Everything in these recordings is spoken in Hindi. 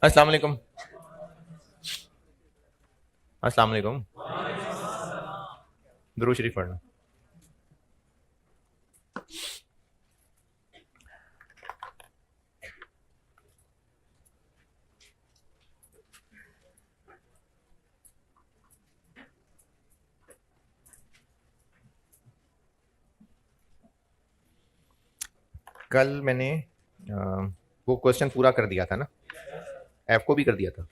अस्सलाम वालेकुम। अस्सलाम वालेकुम। दुरूद शरीफ पढ़ना। कल मैंने वो क्वेश्चन पूरा कर दिया था ना, एफ को भी कर दिया था।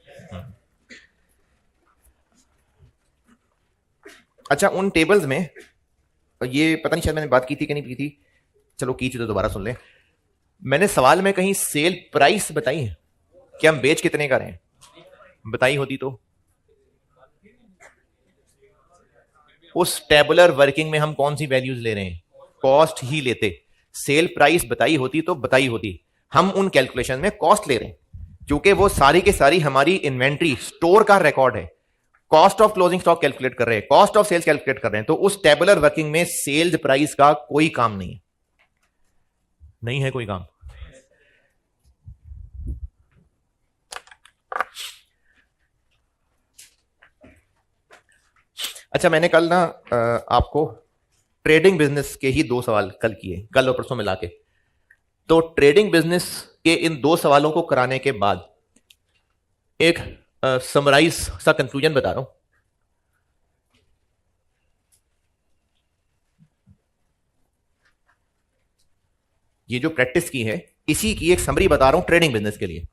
अच्छा, उन टेबल्स में ये पता नहीं शायद मैंने बात की थी कि नहीं की थी, चलो की थी तो दोबारा सुन लें। मैंने सवाल में कहीं सेल प्राइस बताई है कि हम बेच कितने का रहे हैं? बताई होती तो उस टेबुलर वर्किंग में हम कौन सी वैल्यूज ले रहे हैं? कॉस्ट ही लेते। सेल प्राइस बताई होती तो बताई होती। हम उन कैलकुलेशन में कॉस्ट ले रहे हैं क्योंकि वो सारी के सारी हमारी इन्वेंट्री स्टोर का रिकॉर्ड है। Cost of closing stock calculate कर रहे हैं, कॉस्ट ऑफ सेल्स कैलकुलेट कर रहे हैं, तो उस टेबुलर वर्किंग में सेल्स प्राइस का कोई काम नहीं है। नहीं है कोई काम। अच्छा, मैंने कल ना आपको ट्रेडिंग बिजनेस के ही 2 सवाल कल किए, कल और परसों मिला के। तो ट्रेडिंग बिजनेस के इन 2 सवालों को कराने के बाद एक समराइज सा कंक्लूजन बता रहा हूं। ये जो प्रैक्टिस की है इसी की एक समरी बता रहा हूं ट्रेडिंग बिजनेस के लिए।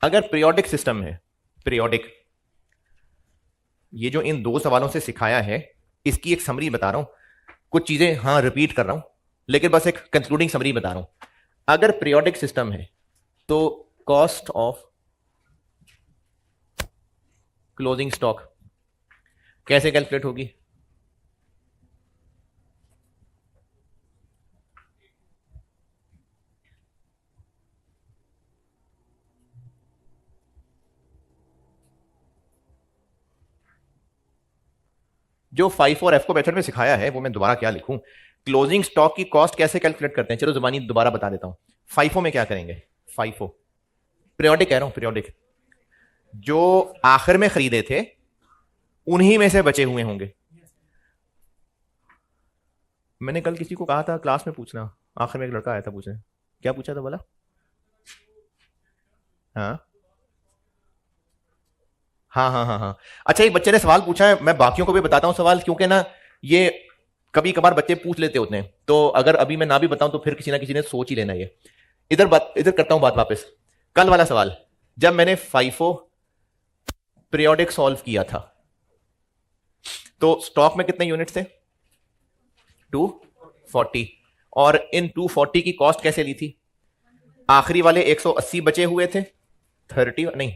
अगर पीरियोडिक सिस्टम है, पीरियोडिक, ये जो इन 2 सवालों से सिखाया है इसकी एक समरी बता रहा हूं। कुछ चीजें हां रिपीट कर रहा हूं लेकिन बस एक कंक्लूडिंग समरी बता रहा हूं। अगर पीरियोडिक सिस्टम है तो कॉस्ट ऑफ क्लोजिंग स्टॉक कैसे कैलकुलेट होगी? जो 5 और एफ को मेथड में सिखाया है वो मैं दोबारा क्या लिखूं? क्लोजिंग स्टॉक की कॉस्ट कैसे कैलकुलेट करते हैं, चलो जुबानी दोबारा बता देता हूं। 5 में क्या करेंगे? 5 पीरियोडिक कह रहा हूं, पीरियोडिक जो आखिर में खरीदे थे उन्हीं में से बचे हुए होंगे। मैंने कल किसी को कहा था क्लास में पूछना, आखिर में एक लड़का आया था पूछने। क्या पूछा था बोला? हाँ हाँ हाँ हाँ हाँ। अच्छा, एक बच्चे ने सवाल पूछा है, मैं बाकियों को भी बताता हूँ सवाल, क्योंकि ना ये कभी कभार बच्चे पूछ लेते होते हैं, तो अगर अभी मैं ना भी बताऊं तो फिर किसी ना किसी ने सोच ही लेना। ये इधर करता हूं बात वापस। कल वाला सवाल, जब मैंने फाइफो पीरियोडिक सॉल्व किया था तो स्टॉक में कितने यूनिट थे? 240। और इन 240 की कॉस्ट कैसे ली थी? आखिरी वाले 180 बचे हुए थे, 30 नहीं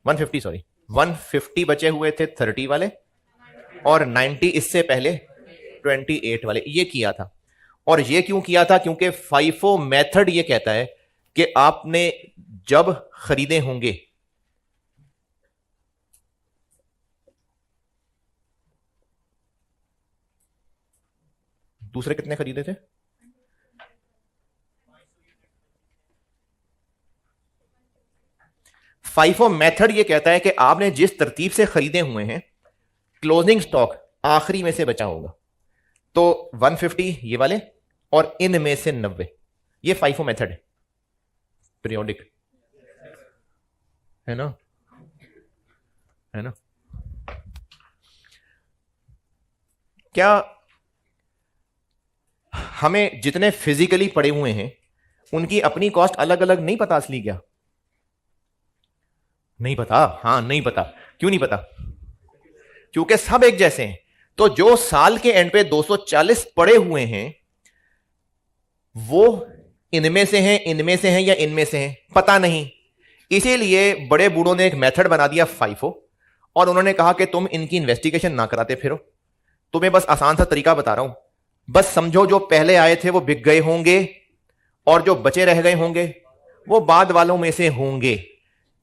150, सॉरी 150 बचे हुए थे 30 वाले, और 90 इससे पहले 28 वाले। ये किया था। और ये क्यों किया था? क्योंकि फाइफो मेथड ये कहता है कि आपने जब खरीदे होंगे दूसरे कितने खरीदे थे? फाइफो मेथड ये कहता है कि आपने जिस तरतीब से खरीदे हुए हैं क्लोजिंग स्टॉक आखिरी में से बचा होगा। तो 150 ये वाले और इनमें से 90, ये फाइफो मेथड है, पीरियोडिक है ना, है ना। क्या हमें जितने फिजिकली पड़े हुए हैं उनकी अपनी कॉस्ट अलग अलग नहीं पता? असली क्या नहीं पता? हाँ नहीं पता। क्यों नहीं पता? क्योंकि सब एक जैसे हैं। तो जो साल के एंड पे 240 पड़े हुए हैं वो इनमें से हैं, इनमें से हैं या इनमें से हैं, पता नहीं। इसीलिए बड़े बूढ़ों ने एक मेथड बना दिया फाइफो, और उन्होंने कहा कि तुम इनकी इन्वेस्टिगेशन ना कराते फिरो, तुम्हें बस आसान सा तरीका बता रहा हूं, बस समझो जो पहले आए थे वो बिक गए होंगे और जो बचे रह गए होंगे वो बाद वालों में से होंगे।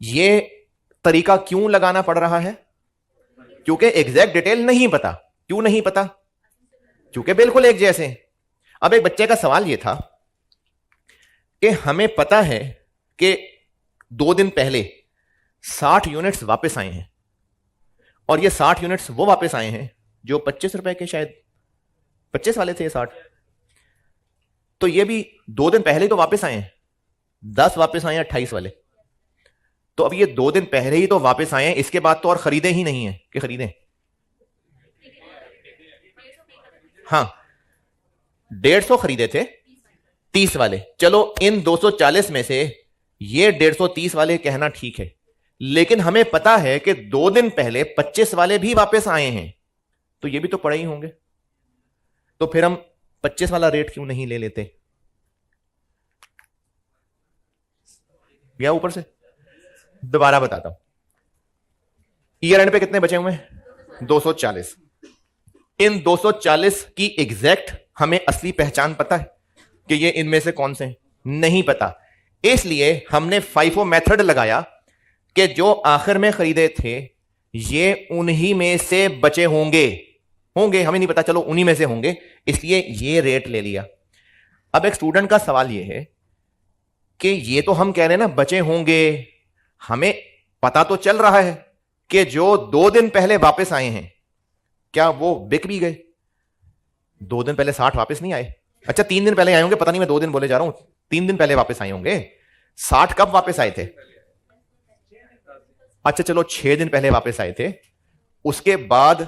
ये तरीका क्यों लगाना पड़ रहा है? क्योंकि एग्जैक्ट डिटेल नहीं पता। क्यों नहीं पता? क्योंकि बिल्कुल एक जैसे हैं। अब एक बच्चे का सवाल यह था कि हमें पता है कि 2 दिन पहले 60 यूनिट्स वापस आए हैं, और ये 60 यूनिट्स वो वापस आए हैं जो 25 रुपए के, शायद 25 वाले थे 60। तो ये भी 2 दिन पहले तो वापस आए हैं, 10 वापस आए हैं 28 वाले। तो अब ये 2 दिन पहले ही तो वापस आए हैं, इसके बाद तो और खरीदे ही नहीं है कि खरीदें? हाँ, 150 खरीदे थे 30 वाले। चलो इन 240 में से ये 150 वाले कहना ठीक है, लेकिन हमें पता है कि 2 दिन पहले 25 वाले भी वापस आए हैं, तो ये भी तो पड़े ही होंगे। तो फिर हम 25 वाला रेट क्यों नहीं ले लेते? गया ऊपर से? दोबारा बताता हूं। ईयर एंड पे कितने बचे हुए हैं? 240। इन 240 की एग्जैक्ट हमें असली पहचान पता है कि ये इनमें से कौन से हैं? नहीं पता। इसलिए हमने FIFO मेथड लगाया कि जो आखिर में खरीदे थे ये उन्हीं में से बचे होंगे, हमें नहीं पता, चलो उन्हीं में से होंगे, इसलिए ये रेट ले लिया। अब एक स्टूडेंट का सवाल ये है कि ये तो हम कह रहे हैं ना बचे होंगे, हमें पता तो चल रहा है कि जो 2 दिन पहले वापस आए हैं क्या वो बिक भी गए? 2 दिन पहले 60 वापस नहीं आए। अच्छा 3 दिन पहले आए होंगे, पता नहीं, मैं 2 दिन बोले जा रहा हूं, 3 दिन पहले वापस आए होंगे। 60 कब वापस आए थे? अच्छा चलो 6 दिन पहले वापस आए थे, उसके बाद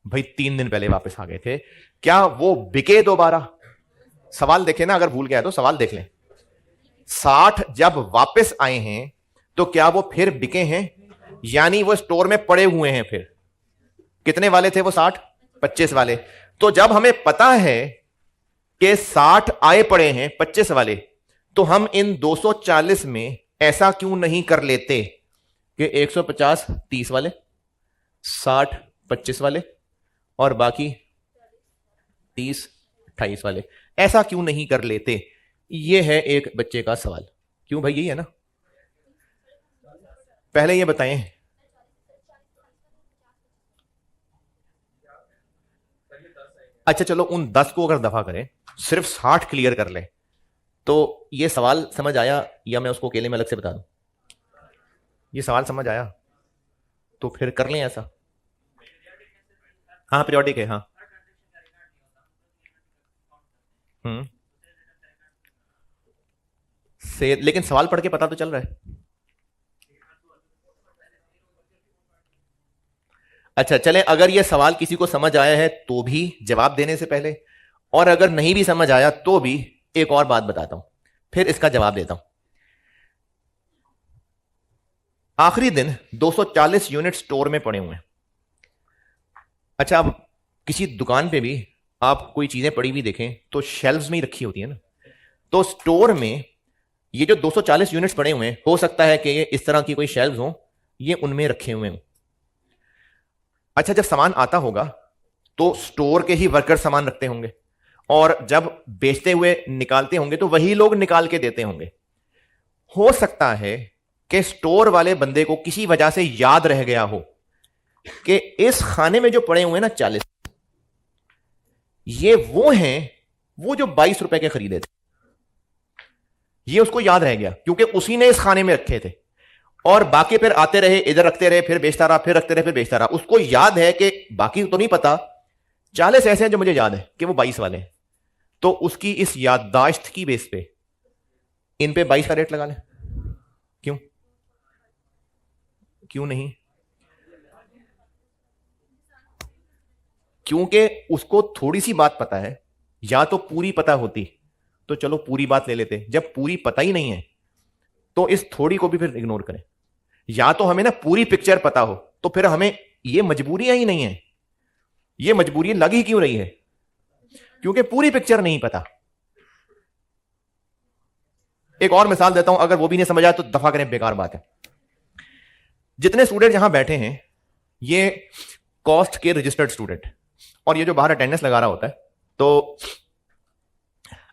भाई 3 दिन पहले वापस आ गए थे, क्या वो बिके दोबारा? सवाल देखें ना, अगर भूल गया तो सवाल देख लें। 60 जब वापस आए हैं तो क्या वो फिर बिके हैं? यानी वो स्टोर में पड़े हुए हैं। फिर कितने वाले थे वो 60? 25 वाले। तो जब हमें पता है कि 60 आए पड़े हैं 25 वाले, तो हम इन 240 में ऐसा क्यों नहीं कर लेते कि 150 30 वाले, 60 25 वाले और बाकी 30 28 वाले? ऐसा क्यों नहीं कर लेते? यह है एक बच्चे का सवाल। क्यों भाई? यही है ना। पहले ये बताएं, अच्छा चलो उन 10 को अगर दफा करें, सिर्फ 60 क्लियर कर लें, तो ये सवाल समझ आया या मैं उसको अकेले में अलग से बता दूं? ये सवाल समझ आया तो फिर कर लें ऐसा। हाँ पीरियोडिक है, हाँ। से लेकिन सवाल पढ़ के पता तो चल रहा है। अच्छा चले, अगर यह सवाल किसी को समझ आया है तो भी जवाब देने से पहले, और अगर नहीं भी समझ आया तो भी एक और बात बताता हूं, फिर इसका जवाब देता हूं। आखिरी दिन 240 यूनिट स्टोर में पड़े हुए हैं। अच्छा, अब किसी दुकान पे भी आप कोई चीजें पड़ी हुई देखें तो शेल्व्स में ही रखी होती है ना, तो स्टोर में ये जो 240 यूनिट्स पड़े हुए हैं, हो सकता है कि ये इस तरह की कोई शेल्व्स हो, ये उनमें रखे हुए हों। अच्छा, जब सामान आता होगा तो स्टोर के ही वर्कर सामान रखते होंगे, और जब बेचते हुए निकालते होंगे तो वही लोग निकाल के देते होंगे। हो सकता है कि स्टोर वाले बंदे को किसी वजह से याद रह गया हो कि इस खाने में जो पड़े हुए ना 40, ये वो हैं वो जो 22 रुपए के खरीदे थे। ये उसको याद रह गया क्योंकि उसी ने इस खाने में रखे थे, और बाकी फिर आते रहे, इधर रखते रहे, फिर बेचता रहा, फिर रखते रहे, फिर बेचता रहा। उसको याद है कि बाकी तो नहीं पता, 40 ऐसे हैं जो मुझे याद है कि वो 22 वाले हैं। तो उसकी इस याददाश्त की बेस पे इन पे 22 का रेट लगा लें। क्यों? क्यों नहीं? क्योंकि उसको थोड़ी सी बात पता है, या तो पूरी पता होती तो चलो पूरी बात ले लेते। जब पूरी पता ही नहीं है तो इस थोड़ी को भी फिर इग्नोर करें। या तो हमें ना पूरी पिक्चर पता हो तो फिर हमें ये मजबूरियां ही नहीं है। ये मजबूरी लग ही क्यों रही है? क्योंकि पूरी पिक्चर नहीं पता। एक और मिसाल देता हूं, अगर वो भी नहीं समझ आए तो दफा करें, बेकार बात है। जितने स्टूडेंट यहां बैठे हैं ये कॉस्ट के रजिस्टर्ड स्टूडेंट, और ये जो बाहर अटेंडेंस लगा रहा होता है, तो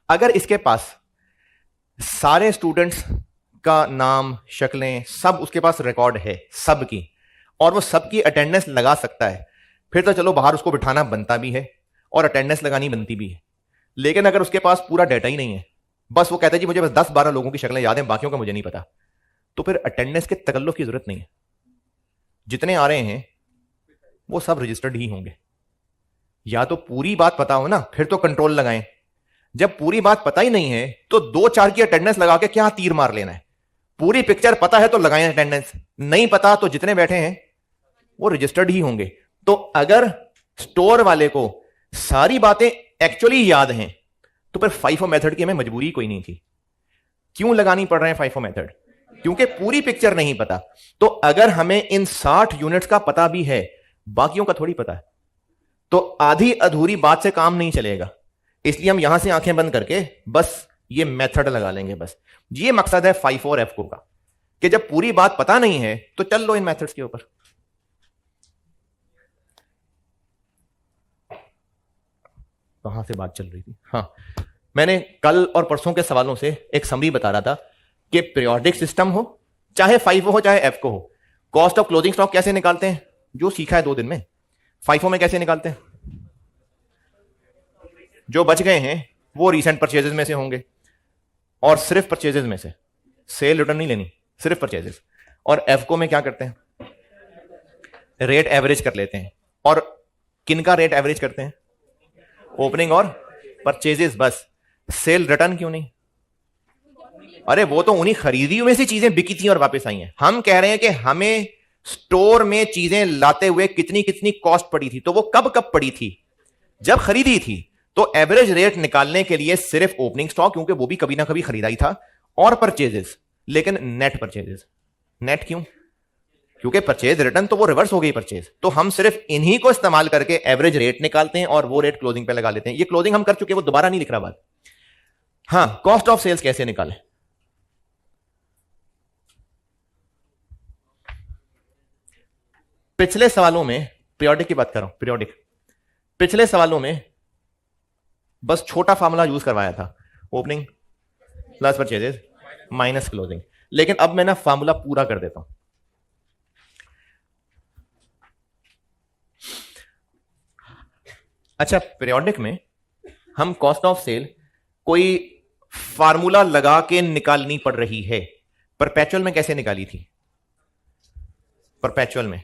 अगर इसके पास सारे स्टूडेंट्स का नाम, शक्लें, सब उसके पास रिकॉर्ड है सबकी, और वो सबकी अटेंडेंस लगा सकता है, फिर तो चलो बाहर उसको बिठाना बनता भी है और अटेंडेंस लगानी बनती भी है। लेकिन अगर उसके पास पूरा डाटा ही नहीं है, बस वो कहता है जी मुझे बस 10-12 लोगों की शक्लें याद हैं, बाकियों का मुझे नहीं पता, तो फिर अटेंडेंस के तकल्लुफ की जरूरत नहीं है। जितने आ रहे हैं वो सब रजिस्टर्ड ही होंगे। या तो पूरी बात पता हो ना, फिर तो कंट्रोल लगाएं। जब पूरी बात पता ही नहीं है तो 2-4 की अटेंडेंस लगा के क्या तीर मार लेना है। पूरी पिक्चर पता है तो लगाएं अटेंडेंस, नहीं पता तो जितने बैठे हैं वो रजिस्टर्ड ही होंगे। तो अगर स्टोर वाले को सारी बातें एक्चुअली याद हैं तो फिर FIFO मेथड की हमें मजबूरी कोई नहीं थी। क्यों लगानी पड़ रहे हैं FIFO मेथड? क्योंकि पूरी पिक्चर नहीं पता। तो अगर हमें इन 60 यूनिट्स का पता भी है, बाकियों का थोड़ी पता है, तो आधी अधूरी बात से काम नहीं चलेगा। इसलिए हम यहां से आंखें बंद करके बस ये मेथड लगा लेंगे। बस ये मकसद है FIFO और FCO का, कि जब पूरी बात पता नहीं है तो चल लो इन मेथड्स के ऊपर। कहां से बात चल रही थी? हाँ, मैंने कल और परसों के सवालों से एक समरी बता रहा था कि पीरियोडिक सिस्टम हो, चाहे FIFO हो चाहे FCO हो, कॉस्ट ऑफ क्लोजिंग स्टॉक कैसे निकालते हैं? जो सीखा है 2 दिन में। FIFO में कैसे निकालते हैं? जो बच गए हैं वो रीसेंट परचेजेस में से होंगे, और सिर्फ परचेजेस में से, सेल रिटर्न नहीं लेनी, सिर्फ परचेजेस। और FCO में क्या करते हैं? रेट एवरेज कर लेते हैं। और किनका रेट एवरेज करते हैं? ओपनिंग और परचेजेस बस। सेल रिटर्न क्यों नहीं? अरे वो तो उन्हीं खरीदियों में से चीजें बिकी थी और वापस आई हैं। हम कह रहे हैं कि हमें स्टोर में चीजें लाते हुए कितनी कितनी कॉस्ट पड़ी थी, तो वो कब कब पड़ी थी? जब खरीदी थी। तो एवरेज रेट निकालने के लिए सिर्फ ओपनिंग स्टॉक, क्योंकि वो भी कभी ना कभी खरीदा ही था, और परचेजेस। लेकिन नेट परचेजेस। नेट क्यों? क्योंकि परचेज रिटर्न तो वो रिवर्स हो गई परचेज। तो हम सिर्फ इन्हीं को इस्तेमाल करके एवरेज रेट निकालते हैं और वो रेट क्लोजिंग पे लगा लेते हैं। ये क्लोजिंग हम कर चुके हैं, वो दोबारा नहीं लिख रहा बात। हाँ, कॉस्ट ऑफ सेल्स कैसे निकालें? पिछले सवालों में, पीरियोडिक की बात कर रहा हूं, पीरियोडिक, पिछले सवालों में बस छोटा फार्मूला यूज करवाया था, opening plus purchases minus closing. लेकिन अब मैं ना फार्मूला पूरा कर देता हूं। अच्छा, पीरियोडिक में हम कॉस्ट ऑफ सेल कोई फार्मूला लगा के निकालनी पड़ रही है। परपेचुअल में कैसे निकाली थी? परपेचुअल में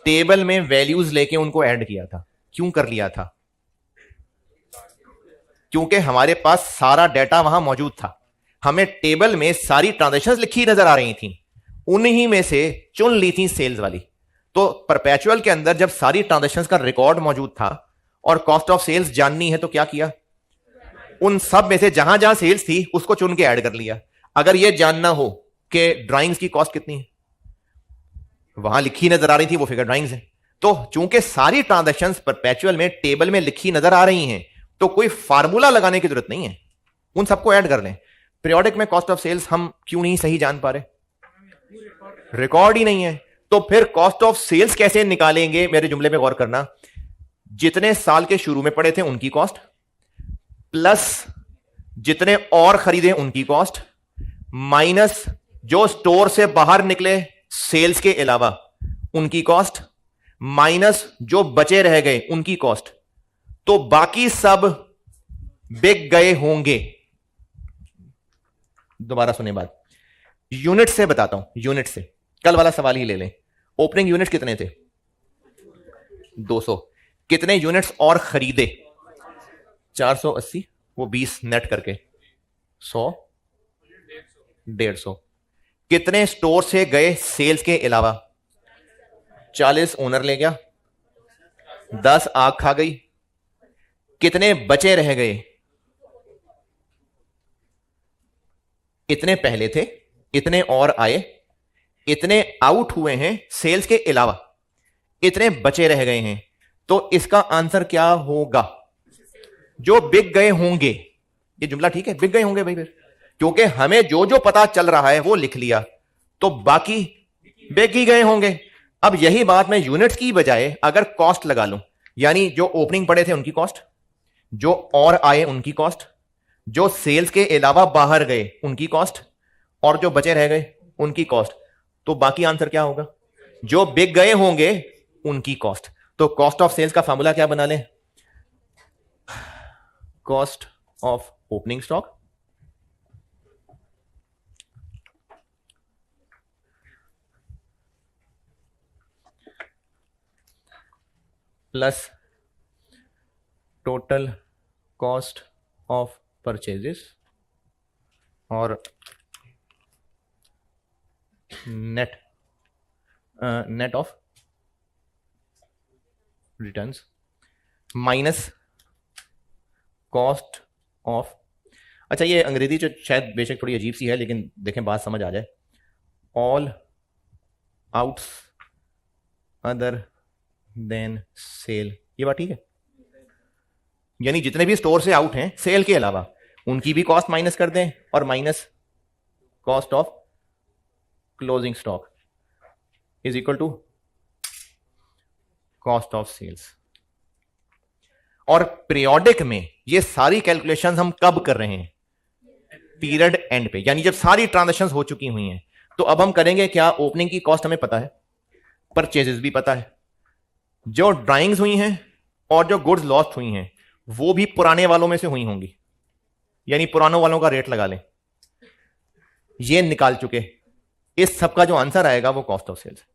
टेबल में वैल्यूज लेके उनको ऐड किया था। क्यों कर लिया था? क्योंकि हमारे पास सारा डाटा वहां मौजूद था। हमें टेबल में सारी ट्रांजैक्शंस लिखी नजर आ रही थी, उन्हीं में से चुन ली थी सेल्स वाली। तो परपेचुअल के अंदर जब सारी ट्रांजैक्शंस का रिकॉर्ड मौजूद था और कॉस्ट ऑफ सेल्स जाननी है, तो क्या किया? उन सब में से जहां जहां सेल्स थी उसको चुन के ऐड कर लिया। अगर यह जानना हो कि ड्राइंग्स की कॉस्ट कितनी है, वहां लिखी नजर आ रही थी, वो फिगर ड्राइंग्स है। तो चूंकि सारी ट्रांजैक्शंस परपेचुअल में टेबल में लिखी नजर आ रही हैं, तो कोई फार्मूला लगाने की जरूरत नहीं है, उन सबको ऐड कर लें। पीरियोडिक में कॉस्ट ऑफ सेल्स हम क्यों नहीं सही जान पा रहे? रिकॉर्ड ही नहीं है। तो फिर कॉस्ट ऑफ सेल्स कैसे निकालेंगे? मेरे जुमले में गौर करना। जितने साल के शुरू में पड़े थे उनकी कॉस्ट, प्लस जितने और खरीदे उनकी कॉस्ट, माइनस जो स्टोर से बाहर निकले सेल्स के अलावा उनकी कॉस्ट, माइनस जो बचे रह गए उनकी कॉस्ट। तो बाकी सब बिक गए होंगे। दोबारा सुने बात, यूनिट से बताता हूं, यूनिट से। कल वाला सवाल ही ले लें। ओपनिंग यूनिट कितने थे? 200। कितने यूनिट्स और खरीदे? 480। वो 20 नेट करके 100, 150। कितने स्टोर से गए सेल्स के अलावा? 40 ओनर ले गया, 10 आग खा गई। कितने बचे रह गए? इतने पहले थे, इतने और आए, इतने आउट हुए हैं सेल्स के अलावा, इतने बचे रह गए हैं। तो इसका आंसर क्या होगा? जो बिक गए होंगे। ये जुमला ठीक है? बिक गए होंगे भाई। फिर क्योंकि हमें जो जो पता चल रहा है वो लिख लिया, तो बाकी बिक ही गए होंगे। अब यही बात मैं यूनिट्स की बजाय अगर कॉस्ट लगा लूं, यानी जो ओपनिंग पड़े थे उनकी कॉस्ट, जो और आए उनकी कॉस्ट, जो सेल्स के अलावा बाहर गए उनकी कॉस्ट, और जो बचे रह गए उनकी कॉस्ट, तो बाकी आंसर क्या होगा? जो बिक गए होंगे उनकी कॉस्ट। तो कॉस्ट ऑफ सेल्स का फॉर्मूला क्या बना लें? Cost of opening stock plus total cost of purchases और net of returns minus cost of, अच्छा ये अंग्रेजी जो शायद बेशक थोड़ी अजीब सी है लेकिन देखें बात समझ आ जाए, all outs other than sale, ये बात ठीक है? यानी जितने भी स्टोर से आउट हैं सेल के अलावा उनकी भी कॉस्ट माइनस कर दें और minus cost of closing stock is equal to cost of sales. और पीरियोडिक में ये सारी कैलकुलेशंस हम कब कर रहे हैं? पीरियड एंड पे, यानी जब सारी ट्रांजैक्शंस हो चुकी हुई हैं। तो अब हम करेंगे क्या? ओपनिंग की कॉस्ट हमें पता है, परचेजेस भी पता है, जो ड्राइंग्स हुई हैं और जो गुड्स लॉस्ट हुई हैं वो भी पुराने वालों में से हुई होंगी, यानी पुरानों वालों का रेट लगा लें, ये निकाल चुके। इस सब का जो आंसर आएगा वो कॉस्ट ऑफ सेल्स।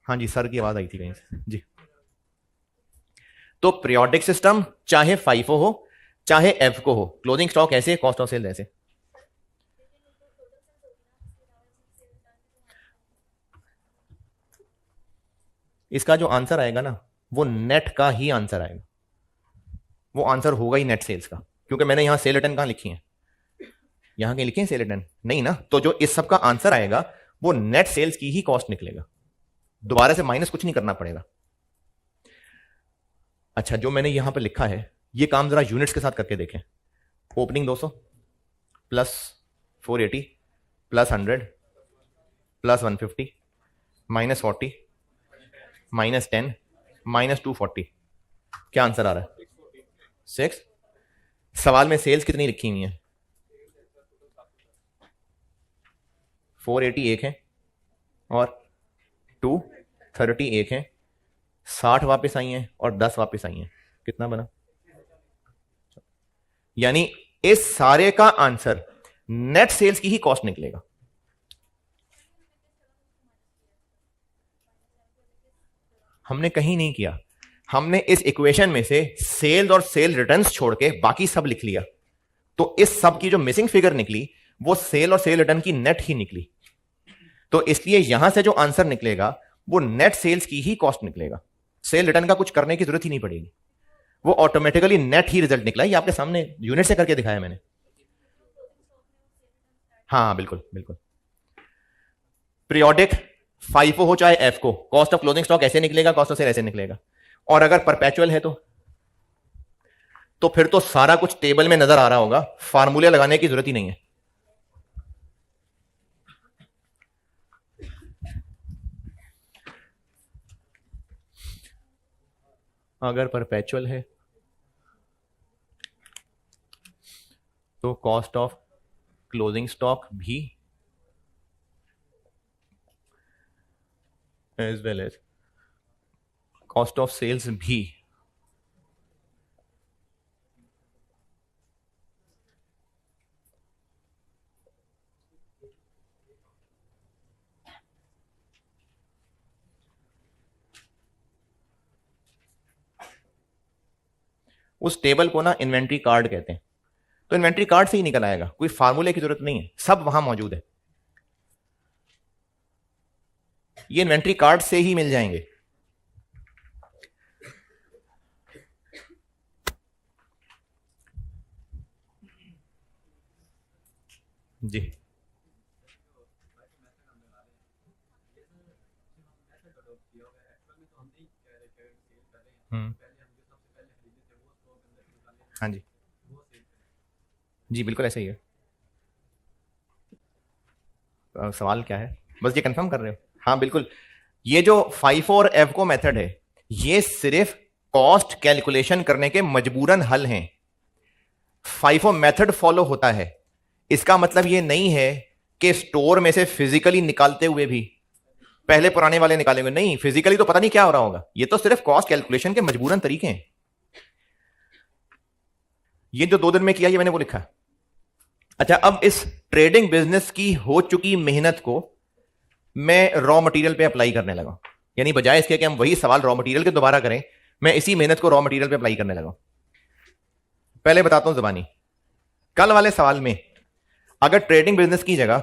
हाँ जी, सर की आवाज आई थी कहीं से जी। तो पीरियोडिक सिस्टम चाहे फाइफो हो चाहे एफको हो, क्लोजिंग स्टॉक ऐसे, कॉस्ट ऑफ सेल्स ऐसे। इसका जो आंसर आएगा ना वो नेट का ही आंसर आएगा, वो आंसर होगा ही नेट सेल्स का, क्योंकि मैंने यहां सेल रिटर्न कहां लिखी है? यहां कहीं लिखी है सेल रिटर्न? नहीं ना। तो जो इस सब का आंसर आएगा वो नेट सेल्स की ही कॉस्ट निकलेगा, दोबारा से माइनस कुछ नहीं करना पड़ेगा। अच्छा, जो मैंने यहां पर लिखा है ये काम जरा यूनिट्स के साथ करके देखें। Opening 200 plus 480 plus 100 plus 150 minus 40 minus 10 minus 240, क्या आंसर आ रहा है? 6। सवाल में सेल्स कितनी लिखी हुई है? 480 एक है और 230 एक है, 60 वापस आई हैं और 10 वापस आई हैं, कितना बना? यानी इस सारे का आंसर नेट सेल्स की ही कॉस्ट निकलेगा। हमने कहीं नहीं किया, हमने इस इक्वेशन में से सेल्स और सेल रिटर्न्स छोड़ के बाकी सब लिख लिया। तो इस सब की जो मिसिंग फिगर निकली वो सेल और सेल रिटर्न की नेट ही निकली। तो इसलिए यहां से जो आंसर निकलेगा वो नेट सेल्स की ही कॉस्ट निकलेगा, सेल रिटर्न का कुछ करने की जरूरत ही नहीं पड़ेगी, वो ऑटोमेटिकली नेट ही रिजल्ट निकला। ये आपके सामने यूनिट से करके दिखाया मैंने। हाँ बिल्कुल बिल्कुल। पीरियोडिक फाइफो हो चाहे एफ को, कॉस्ट ऑफ क्लोजिंग स्टॉक ऐसे निकलेगा, कॉस्ट ऑफ सेल ऐसे निकलेगा। और अगर परपेचुअल है तो फिर तो सारा कुछ टेबल में नजर आ रहा होगा, फार्मूले लगाने की जरूरत ही नहीं है। अगर परपेचुअल है तो कॉस्ट ऑफ क्लोजिंग स्टॉक भी as well as cost of sales भी उस टेबल को ना इन्वेंट्री कार्ड कहते हैं। तो इन्वेंट्री कार्ड से ही निकल आएगा, कोई फार्मूले की जरूरत नहीं है, सब वहां मौजूद है, ये इन्वेंट्री कार्ड से ही मिल जाएंगे। जी हाँ जी जी बिल्कुल ऐसा ही है। सवाल क्या है, बस ये कंफर्म कर रहे हो? हाँ बिल्कुल। ये जो फाइफो और एफको मेथड है ये सिर्फ कॉस्ट कैलकुलेशन करने के मजबूरन हल हैं। फाइफो मेथड फॉलो होता है, इसका मतलब ये नहीं है कि स्टोर में से फिजिकली निकालते हुए भी पहले पुराने वाले निकालेंगे? नहीं, फिजिकली तो पता नहीं क्या हो रहा होगा। ये तो सिर्फ कॉस्ट कैलकुलेशन के मजबूरन तरीके हैं। ये जो 2 दिन में किया ये मैंने वो लिखा। अच्छा, अब इस ट्रेडिंग बिजनेस की हो चुकी मेहनत को मैं रॉ मटेरियल पे अप्लाई करने लगा। यानी बजाय इसके कि हम वही सवाल रॉ मटेरियल के दोबारा करें, मैं इसी मेहनत को रॉ मटेरियल पे अप्लाई करने लगा। पहले बताता हूं जबानी। कल वाले सवाल में अगर ट्रेडिंग बिजनेस की जगह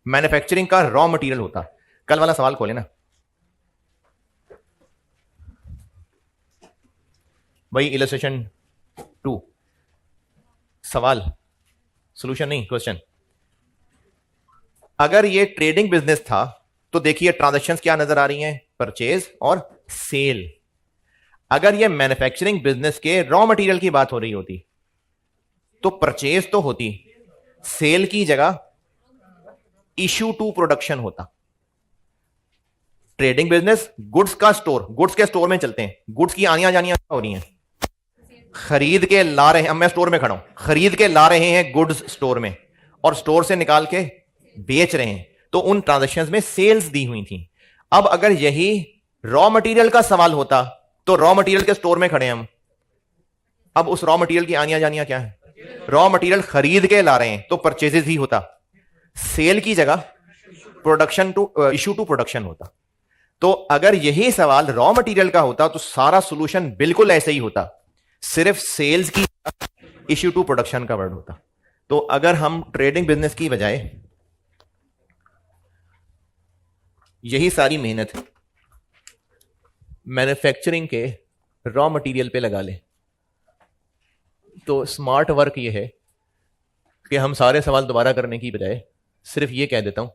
मैन्युफैक्चरिंग का रॉ मटेरियल होता, कल वाला सवाल खोले ना, वही इलस्ट्रेशन 2, सवाल, सॉल्यूशन नहीं, क्वेश्चन। अगर ये ट्रेडिंग बिजनेस था तो देखिए ट्रांजैक्शंस क्या नजर आ रही हैं, परचेज और सेल। अगर ये मैन्युफैक्चरिंग बिजनेस के रॉ मटेरियल की बात हो रही होती तो परचेज तो होती, सेल की जगह इशू टू प्रोडक्शन होता। ट्रेडिंग बिजनेस गुड्स का स्टोर, गुड्स के स्टोर में चलते हैं, गुड्स की आनियां जानियां हो रही हैं, खरीद के ला रहे हैं। अब मैं स्टोर में खड़ा हूं, खरीद के ला रहे हैं गुड्स स्टोर में और स्टोर से निकाल के बेच रहे हैं, तो उन ट्रांजैक्शंस में सेल्स दी हुई थी। अब अगर यही रॉ मटेरियल का सवाल होता तो रॉ मटेरियल के स्टोर में खड़े हैं हम, अब उस रॉ मटेरियल की आनियां जानियां क्या है? रॉ मटेरियल खरीद के ला रहे हैं तो परचेजेस ही होता, सेल की जगह production to issue to production होता। तो अगर यही सवाल रॉ मटेरियल का होता तो सारा सॉल्यूशन बिल्कुल ऐसे ही होता, सिर्फ सेल्स की इशू टू प्रोडक्शन का वर्ड होता। तो अगर हम ट्रेडिंग बिजनेस की बजाय यही सारी मेहनत मैन्युफैक्चरिंग के रॉ मटेरियल पे लगा ले तो स्मार्ट वर्क ये है कि हम सारे सवाल दोबारा करने की बजाय सिर्फ ये कह देता हूं,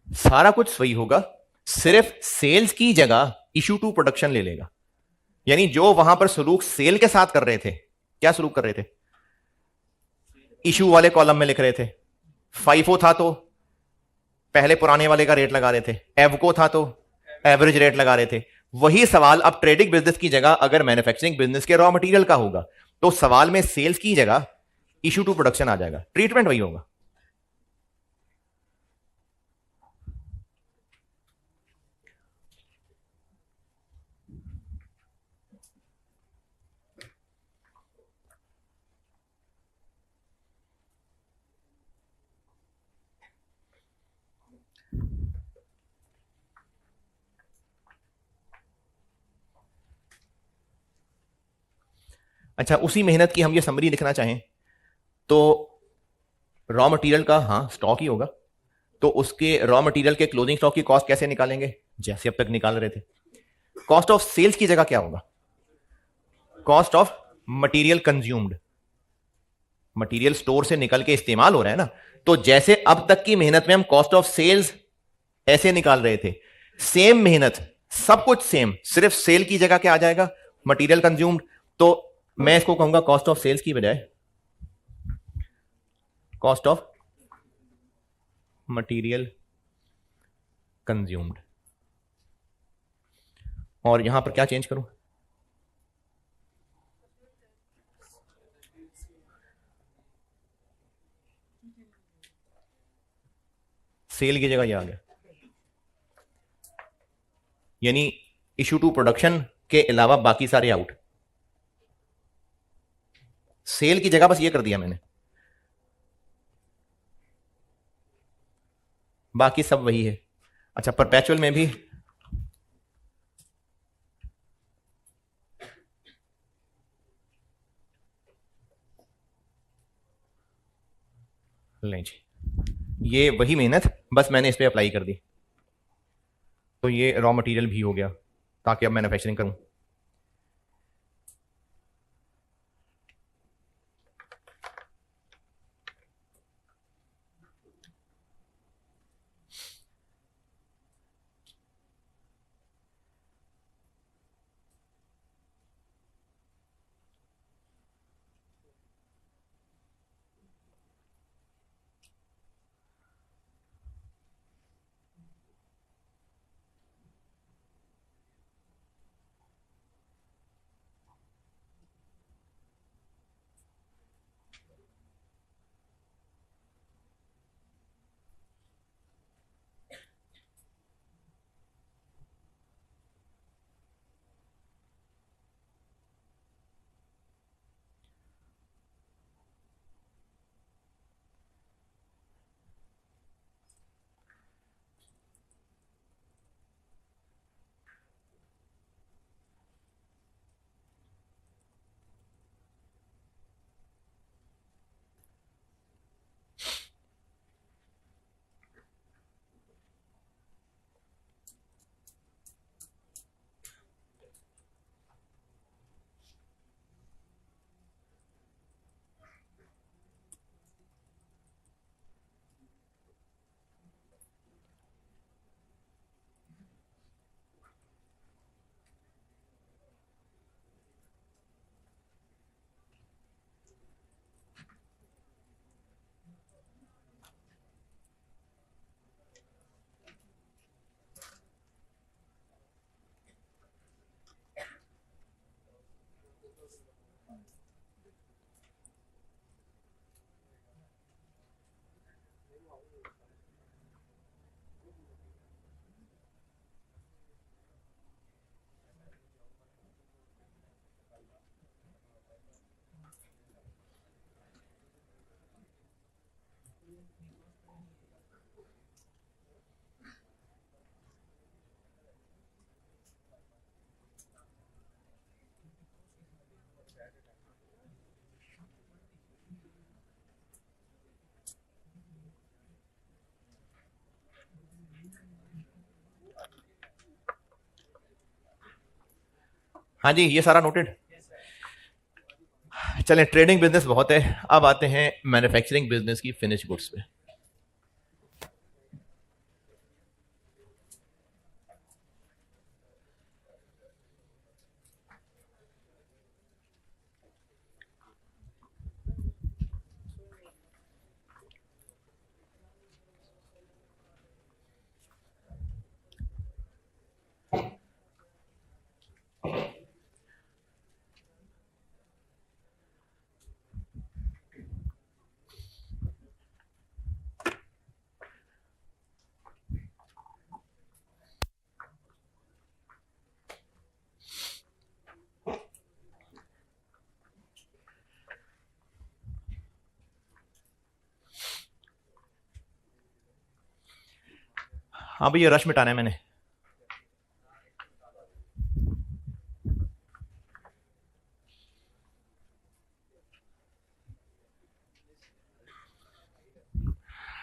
सारा कुछ सही होगा, सिर्फ सेल्स की जगह इशू टू प्रोडक्शन ले लेगा। यानी जो वहां पर सलूक सेल के साथ कर रहे थे, क्या सलूक कर रहे थे? इशू वाले कॉलम में लिख रहे थे। फाइफो था तो पहले पुराने वाले का रेट लगा रहे थे, एवको था तो एवरेज रेट लगा रहे थे। वही सवाल अब ट्रेडिंग बिजनेस की जगह अगर मैन्युफैक्चरिंग बिजनेस के रॉ मटेरियल का होगा तो सवाल में सेल्स की जगह इशू टू प्रोडक्शन आ जाएगा, ट्रीटमेंट वही होगा। अच्छा, उसी मेहनत की हम ये समरी लिखना चाहें तो रॉ मटेरियल का हाँ स्टॉक ही होगा, तो उसके रॉ मटेरियल के क्लोजिंग स्टॉक की कॉस्ट कैसे निकालेंगे? जैसे अब तक निकाल रहे थे। कॉस्ट ऑफ सेल्स की जगह क्या होगा? Cost of material consumed. Material store से निकल के इस्तेमाल हो रहा है ना, तो जैसे अब तक की मेहनत में हम कॉस्ट ऑफ सेल्स ऐसे निकाल रहे थे, सेम मेहनत, सब कुछ सेम, सिर्फ सेल की जगह क्या आ जाएगा? Material consumed. तो मैं इसको कहूंगा कॉस्ट ऑफ सेल्स की बजाय कॉस्ट ऑफ मटेरियल कंज्यूम्ड। और यहां पर क्या चेंज करूं? सेल की जगह यह आ गया, यानी इशू टू प्रोडक्शन के अलावा बाकी सारे आउट। सेल की जगह बस ये कर दिया मैंने, बाकी सब वही है। अच्छा, परपेचुअल में भी नहीं जी, ये वही मेहनत बस मैंने इस पे अप्लाई कर दी, तो ये रॉ मटेरियल भी हो गया ताकि अब मैन्युफैक्चरिंग करूं। हाँ जी, ये सारा नोटेड। चलें, ट्रेडिंग बिजनेस बहुत है, अब आते हैं मैन्युफैक्चरिंग बिजनेस की फिनिश गुड्स पे। हाँ भाई, ये रश मिटाना है मैंने।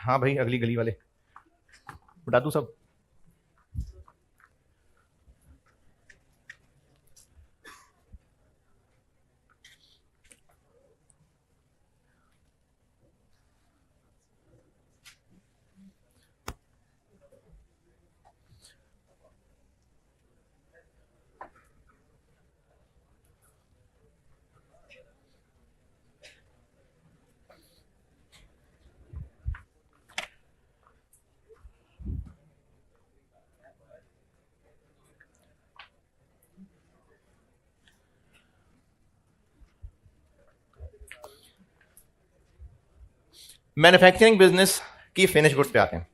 हाँ भाई, अगली गली वाले बता दूं सब। मैन्युफैक्चरिंग बिजनेस की फिनिश गुड्स पे आते हैं।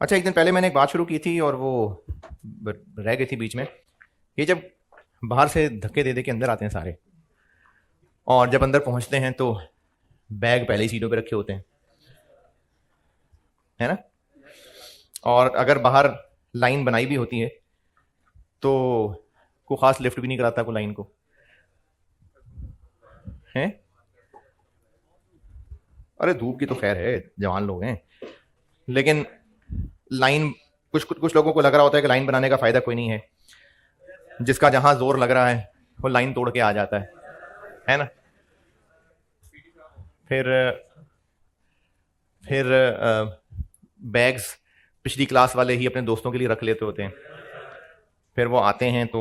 अच्छा, एक दिन पहले मैंने एक बात शुरू की थी और वो रह गई थी बीच में। ये जब बाहर से धक्के दे दे के अंदर आते हैं सारे, और जब अंदर पहुंचते हैं तो बैग पहले ही सीटों पे रखे होते हैं, है ना। और अगर बाहर लाइन बनाई भी होती है तो कोई खास लिफ्ट भी नहीं कराता को लाइन को, है। अरे धूप की तो खैर है, जवान लोग हैं, लेकिन लाइन, कुछ कुछ लोगों को लग रहा होता है कि लाइन बनाने का फायदा कोई नहीं है, जिसका जहां जोर लग रहा है वो लाइन तोड़ के आ जाता है ना। फिर फिर बैग्स पिछली क्लास वाले ही अपने दोस्तों के लिए रख लेते होते हैं। फिर वो आते हैं तो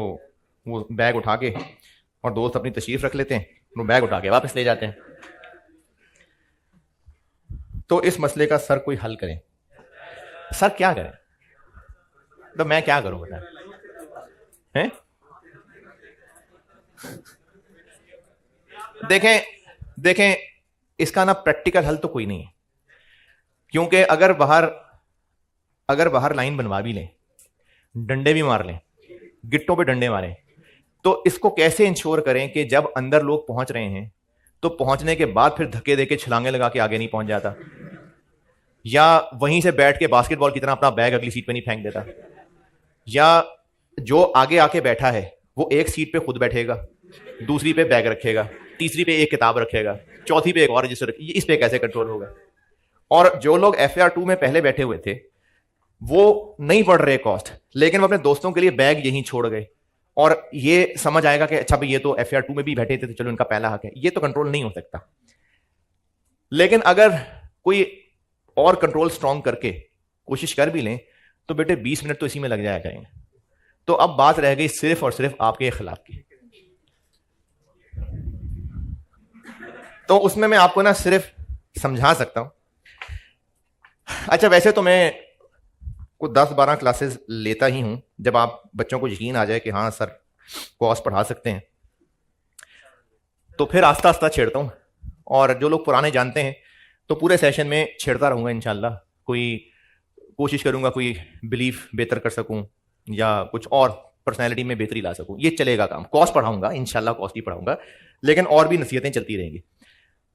वो बैग उठा के, और दोस्त अपनी तशरीफ रख लेते हैं, वो बैग उठा के वापस ले जाते हैं। तो इस मसले का सर कोई हल करें। सर क्या करें, तो मैं क्या करूं बताएं, हैं? देखें देखें, इसका ना प्रैक्टिकल हल तो कोई नहीं है, क्योंकि अगर बाहर लाइन बनवा भी लें, डंडे भी मार लें, गिट्टों पे डंडे मारें, तो इसको कैसे इंश्योर करें कि जब अंदर लोग पहुंच रहे हैं तो पहुंचने के बाद फिर धक्के देके छलांगे लगा के आगे नहीं पहुंच जाता, या वहीं से बैठ के बास्केटबॉल की तरह अपना बैग अगली सीट पे नहीं फेंक देता, या जो आगे आके बैठा है वो एक सीट पे खुद बैठेगा, दूसरी पे बैग रखेगा, तीसरी पे एक किताब रखेगा, चौथी पे एक और रजिस्टर, इस पे कैसे कंट्रोल होगा। और जो लोग FAR 2 में पहले बैठे हुए थे वो नहीं पढ़ रहे कॉस्ट, लेकिन वो अपने दोस्तों के लिए बैग यहीं छोड़ गए, और ये समझ आएगा कि अच्छा भाई ये तो FAR 2 में भी बैठे थे तो चलो इनका पहला हक है। ये तो कंट्रोल नहीं हो सकता। लेकिन अगर कोई और कंट्रोल स्ट्रांग करके कोशिश कर भी लें तो बेटे 20 मिनट तो इसी में लग जाया करेंगे। तो अब बात रह गई सिर्फ और सिर्फ आपके खिलाफ की। तो उसमें मैं आपको ना सिर्फ समझा सकता हूं। अच्छा, वैसे तो मैं कुछ 10-12 क्लासेस लेता ही हूं, जब आप बच्चों को यकीन आ जाए कि हाँ सर कॉस्ट पढ़ा सकते हैं, तो फिर आस्ता आस्ता छेड़ता हूं। और जो लोग पुराने जानते हैं तो पूरे सेशन में छेड़ता रहूंगा इंशाल्लाह। कोई कोशिश करूंगा कोई बिलीफ बेहतर कर सकूं या कुछ और पर्सनैलिटी में बेहतरी ला सकूं, ये चलेगा काम। कॉस्ट पढ़ाऊंगा इंशाल्लाह, कॉस्ट ही पढ़ाऊंगा, लेकिन और भी नसीहतें चलती रहेंगी।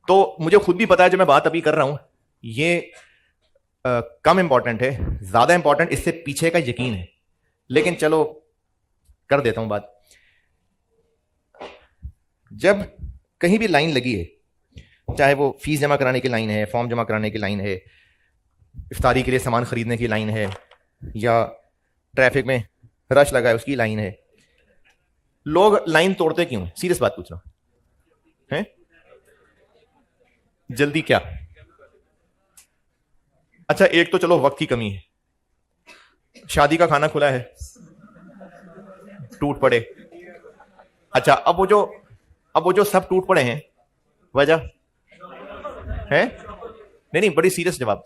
तो मुझे खुद भी पता है जो मैं बात अभी कर रहा हूं ये कम इंपॉर्टेंट है, ज्यादा इंपॉर्टेंट इससे पीछे का यकीन है, लेकिन चलो कर देता हूं बात। जब कहीं भी लाइन लगी है चाहे वो फीस जमा कराने की लाइन है, फॉर्म जमा कराने की लाइन है, इफ्तारी के लिए सामान खरीदने की लाइन है, या ट्रैफिक में रश लगा है उसकी लाइन है, लोग लाइन तोड़ते क्यों हैं? सीरियस बात पूछ रहा हूं, हैं? जल्दी क्या? अच्छा, एक तो चलो वक्त की कमी है, शादी का खाना खुला है, टूट पड़े। अच्छा, अब वो जो सब टूट पड़े हैं, वजह है? नहीं, बड़ी सीरियस जवाब।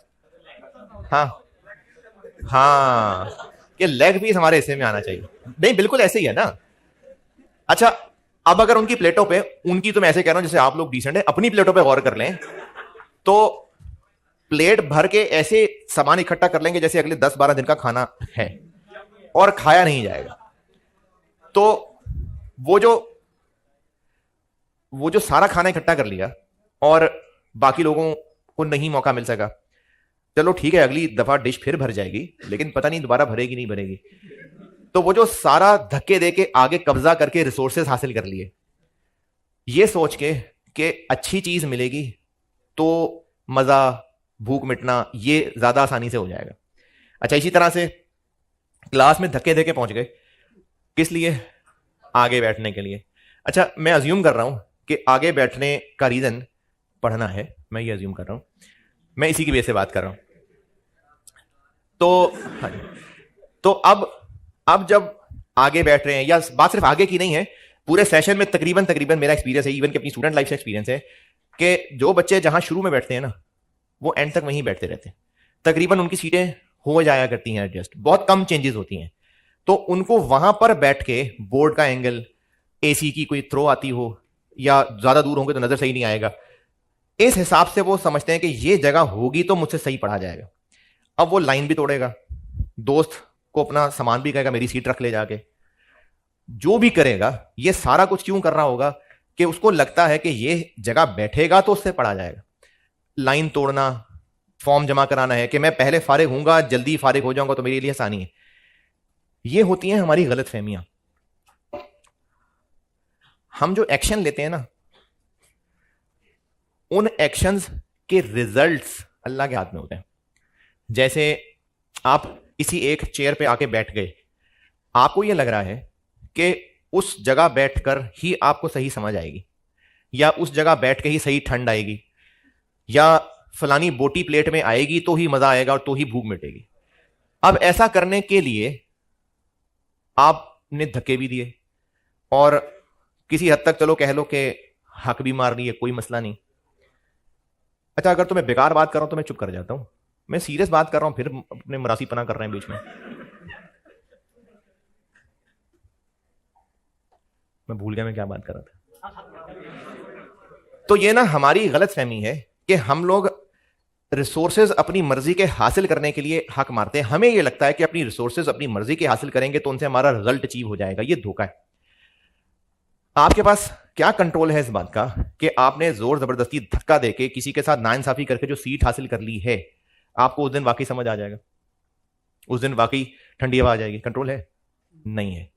हाँ हाँ, कि लेग पीस हमारे हिस्से में आना चाहिए। नहीं, बिल्कुल ऐसे ही है ना। अच्छा, अब अगर उनकी प्लेटों पे, उनकी तो मैं ऐसे कह रहा हूं जैसे आप लोग डिसेंट है, अपनी प्लेटों पे गौर कर लें तो प्लेट भर के ऐसे सामान इकट्ठा कर लेंगे जैसे अगले 10-12 दिन का खाना है, और खाया नहीं जाएगा। तो वो जो सारा खाना इकट्ठा कर लिया और बाकी लोगों को नहीं मौका मिल सका, चलो ठीक है, अगली दफा डिश फिर भर जाएगी, लेकिन पता नहीं दोबारा भरेगी नहीं भरेगी। तो वो जो सारा धक्के दे के आगे कब्जा करके रिसोर्सेज हासिल कर लिए, ये सोच के कि अच्छी चीज मिलेगी तो मजा, भूख मिटना ये ज्यादा आसानी से हो जाएगा। अच्छा, इसी तरह से क्लास में धक्के दे के पहुंच गए, किस लिए? आगे बैठने के लिए। अच्छा, मैं अज्यूम कर रहा हूं कि आगे बैठने का रीजन पढ़ना है, मैं ये अज्यूम कर रहा हूं, मैं इसी की वजह से बात कर रहा हूं। तो हाँ, तो अब जब आगे बैठ रहे हैं, या बात सिर्फ आगे की नहीं है, पूरे सेशन में तकरीबन मेरा एक्सपीरियंस है, इवन कि अपनी स्टूडेंट लाइफ से एक्सपीरियंस है, कि जो बच्चे जहां शुरू में बैठते हैं ना, वो एंड तक वहीं बैठते रहते हैं। तकरीबन उनकी सीटें हो जाया करती हैं एडजस्ट, बहुत कम चेंजेस होती हैं। तो उनको वहां पर बैठ के बोर्ड का एंगल, एसी की कोई थ्रो आती हो, या ज्यादा दूर होंगे तो नजर सही नहीं आएगा, इस हिसाब से वो समझते हैं कि ये जगह होगी तो मुझसे सही पढ़ा जाएगा। अब वो लाइन भी तोड़ेगा, दोस्त को अपना सामान भी कहेगा मेरी सीट रख ले जाके, जो भी करेगा ये सारा कुछ क्यों कर रहा होगा? कि उसको लगता है कि ये जगह बैठेगा तो उससे पढ़ा जाएगा। लाइन तोड़ना, फॉर्म जमा कराना है कि मैं पहले फारिग हूंगा, जल्दी फारिग हो जाऊंगा तो मेरे लिए आसानी है। ये होती हैं हमारी गलत फहमियां। हम जो एक्शन लेते हैं ना, उन एक्शंस के रिजल्ट्स अल्लाह के हाथ में होते हैं। जैसे आप किसी एक चेयर पे आके बैठ गए, आपको यह लग रहा है कि उस जगह बैठकर ही आपको सही समझ आएगी, या उस जगह बैठ के ही सही ठंड आएगी, या फलानी बोटी प्लेट में आएगी तो ही मजा आएगा और तो ही भूख मिटेगी। अब ऐसा करने के लिए आपने धक्के भी दिए, और किसी हद तक चलो कह लो कि हक भी मार लिए, कोई मसला नहीं। अच्छा, अगर तो मैं बेकार बात कर रहा हूं तो मैं चुप कर जाता हूं, मैं सीरियस बात कर रहा हूं फिर अपने मरासीपना कर रहे हैं बीच में। मैं भूल गया मैं क्या बात कर रहा था। तो ये ना हमारी गलत फहमी है कि हम लोग रिसोर्सेज अपनी मर्जी के हासिल करने के लिए हक मारते हैं। हमें यह लगता है कि अपनी रिसोर्सेज अपनी मर्जी के हासिल करेंगे तो उनसे हमारा रिजल्ट अचीव हो जाएगा। ये धोखा है। आपके पास क्या कंट्रोल है इस बात का कि आपने जोर जबरदस्ती धक्का देके किसी के साथ नाइंसाफी करके जो सीट हासिल कर ली है, आपको उस दिन वाकई समझ आ जाएगा, उस दिन वाकई ठंडी हवा आ जाएगी? कंट्रोल है? नहीं है।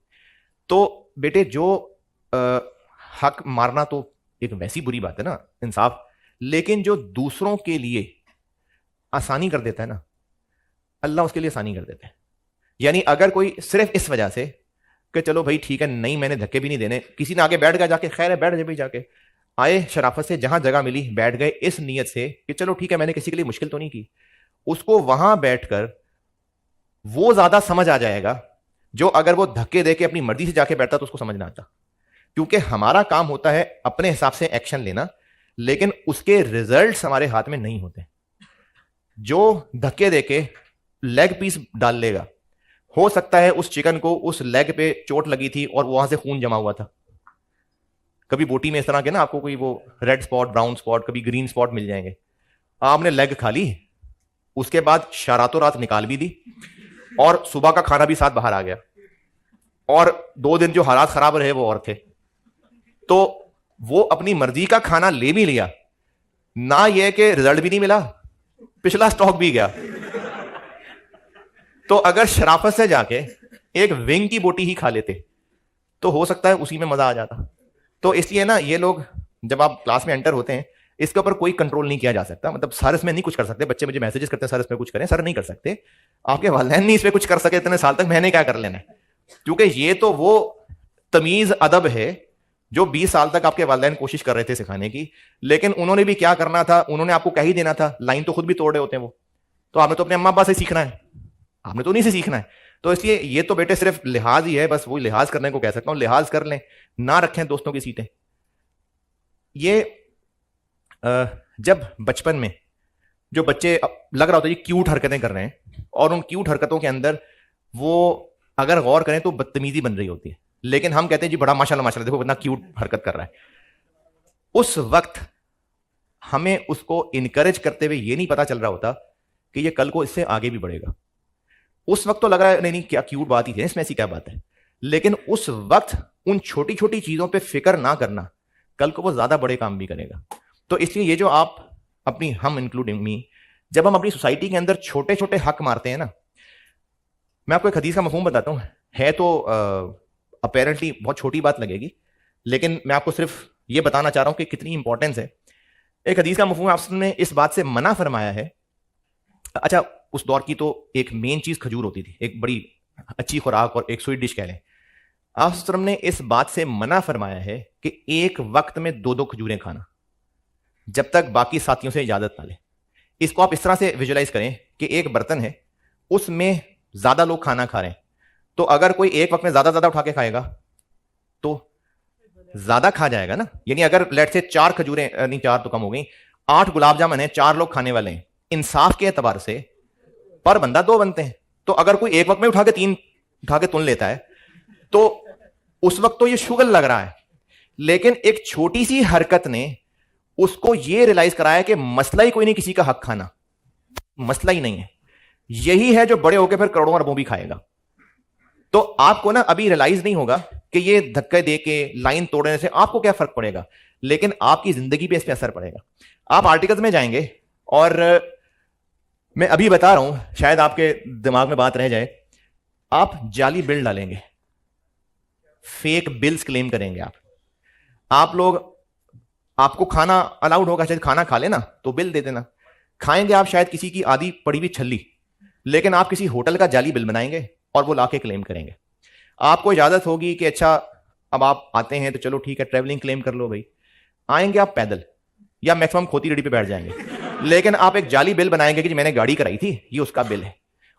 तो बेटे, जो हक मारना तो एक वैसी बुरी बात है ना, इंसाफ, लेकिन जो दूसरों के लिए आसानी कर देता है ना, अल्लाह उसके लिए आसानी कर देता है। यानी अगर कोई सिर्फ इस वजह से कि चलो भाई ठीक है, नहीं मैंने धक्के भी नहीं देने, किसी ने आगे बैठ गया जाके, खैर है बैठ जाए भाई, जाके आए शराफत से, जहां जगह मिली बैठ गए, इस नीयत से कि चलो ठीक है मैंने किसी के लिए मुश्किल तो नहीं की, उसको वहां बैठकर वो ज्यादा समझ आ जाएगा जो अगर वो धक्के दे के अपनी मर्जी से जाके बैठता तो उसको समझ ना आता। क्योंकि हमारा काम होता है अपने हिसाब से एक्शन लेना, लेकिन उसके रिजल्ट्स हमारे हाथ में नहीं होते। जो धक्के देके लेग पीस डाल लेगा, हो सकता है उस चिकन को उस लेग पे चोट लगी थी और वहां से खून जमा हुआ था। कभी बोटी में इस तरह के ना आपको कोई वो रेड स्पॉट, ब्राउन स्पॉट, कभी ग्रीन स्पॉट मिल जाएंगे। आपने लेग खा ली, उसके बाद शरातो रात निकाल भी दी, और सुबह का खाना भी साथ बाहर आ गया, और 2 दिन जो हालात खराब रहे वो और थे। तो वो अपनी मर्जी का खाना ले भी लिया ना, यह कि रिजल्ट भी नहीं मिला, पिछला स्टॉक भी गया। तो अगर शराफत से जाके एक विंग की बोटी ही खा लेते तो हो सकता है उसी में मजा आ जाता। तो इसलिए ना ये लोग जब आप क्लास में एंटर होते हैं, इसके ऊपर कोई कंट्रोल नहीं किया जा सकता। मतलब सर इसमें नहीं कुछ कर सकते, बच्चे मुझे मैसेजेस करते हैं सर इसमें कुछ करें, सर नहीं कर सकते। आपके वालिदैन नहीं इसमें कुछ कर सके इतने साल तक, मैंने क्या कर लेना है? क्योंकि ये तो वो तमीज अदब है जो 20 साल तक आपके वालिदैन कोशिश कर रहे थे सिखाने की, लेकिन उन्होंने भी क्या करना था, उन्होंने आपको कह ही देना था, लाइन तो खुद भी तोड़ रहे होते हैं वो। तो आपने तो अपने अम्मा अब्बा से सीखना है, आपने तो नहीं से सीखना है। तो इसलिए ये तो बेटे सिर्फ लिहाज ही है, बस वही लिहाज करने को कह सकता हूं, लिहाज कर लें, ना रखें दोस्तों की सीटें। ये जब बचपन में जो बच्चे लग रहा होता है क्यूट हरकतें कर रहे हैं, और उन क्यूट हरकतों के अंदर वो अगर गौर करें तो बदतमीजी बन रही होती है, लेकिन हम कहते हैं जी बड़ा माशाल्लाह माशाल्लाह देखो कितना क्यूट हरकत कर रहा है। उस वक्त हमें उसको इनकरेज करते हुए ये नहीं पता चल रहा होता कि ये कल को इससे आगे भी बढ़ेगा। उस वक्त तो लग रहा है नहीं नहीं क्या क्यूट बात ही थी, इसमें ऐसी क्या बात है, लेकिन उस वक्त उन छोटी छोटी चीजों पे फिक्र ना करना कल को वो ज्यादा बड़े काम भी करेगा। तो इसलिए ये जो आप अपनी, हम इंक्लूडिंग मी, जब हम अपनी सोसाइटी के अंदर छोटे छोटे हक मारते हैं ना, मैं आपको एक हदीस का मफहूम बताता हूं, है तो अपेरेंटली बहुत छोटी बात लगेगी, लेकिन मैं आपको सिर्फ ये बताना चाह रहा हूं कि कितनी इंपॉर्टेंस है। एक हदीस का मफहूम आपने इस बात से मना फरमाया है। अच्छा, उस दौर की तो एक मेन चीज खजूर होती थी, एक बड़ी अच्छी खुराक और एक स्वीट डिश कह लें। आप ने इस बात से मना फरमाया है कि एक वक्त में 2-2 खजूरें खाना, जब तक बाकी साथियों से इजाजत ना ले। इसको आप इस तरह से विजुलाइज करें कि एक बर्तन है, उसमें ज्यादा लोग खाना खा रहे हैं, तो अगर कोई एक वक्त में ज्यादा ज्यादा उठा के खाएगा तो ज्यादा खा जाएगा ना। यानी अगर लेट से 4 खजूरें, नहीं 4 तो कम हो गई, 8 गुलाब जामुन है, 4 लोग खाने वाले हैं, इंसाफ के एतबार से पर बंदा 2 बनते हैं। तो अगर कोई एक वक्त में उठा के 3 उठा के तुन लेता है तो उस वक्त तो ये शुगल लग रहा है, लेकिन एक छोटी सी हरकत ने उसको ये रियलाइज कराया कि मसला ही कोई नहीं किसी का हक खाना, मसला ही नहीं है। यही है जो बड़े होकर फिर करोड़ों अरबों भी खाएगा। तो आपको ना अभी रियलाइज नहीं होगा कि ये धक्के दे के लाइन तोड़ने से आपको क्या फर्क पड़ेगा, लेकिन आपकी जिंदगी पे इस पे असर पड़ेगा। आप आर्टिकल्स में जाएंगे और मैं अभी बता रहा हूं, शायद आपके दिमाग में बात रह जाए, आप जाली बिल डालेंगे, फेक बिल्स क्लेम करेंगे आप लोग, आपको खाना अलाउड होगा, शायद खाना खा लेना तो बिल दे देना, खाएंगे आप शायद किसी की आधी पड़ी हुई छल्ली, लेकिन आप किसी होटल का जाली बिल बनाएंगे और वो लाके क्लेम करेंगे। आपको इजाजत होगी कि अच्छा अब आप आते हैं तो चलो ठीक है ट्रेवलिंग क्लेम कर लो भाई, आएंगे आप पैदल या मैक्सिमम खोती रेडी पे बैठ जाएंगे, लेकिन आप एक जाली बिल बनाएंगे कि मैंने गाड़ी कराई थी, ये उसका बिल है,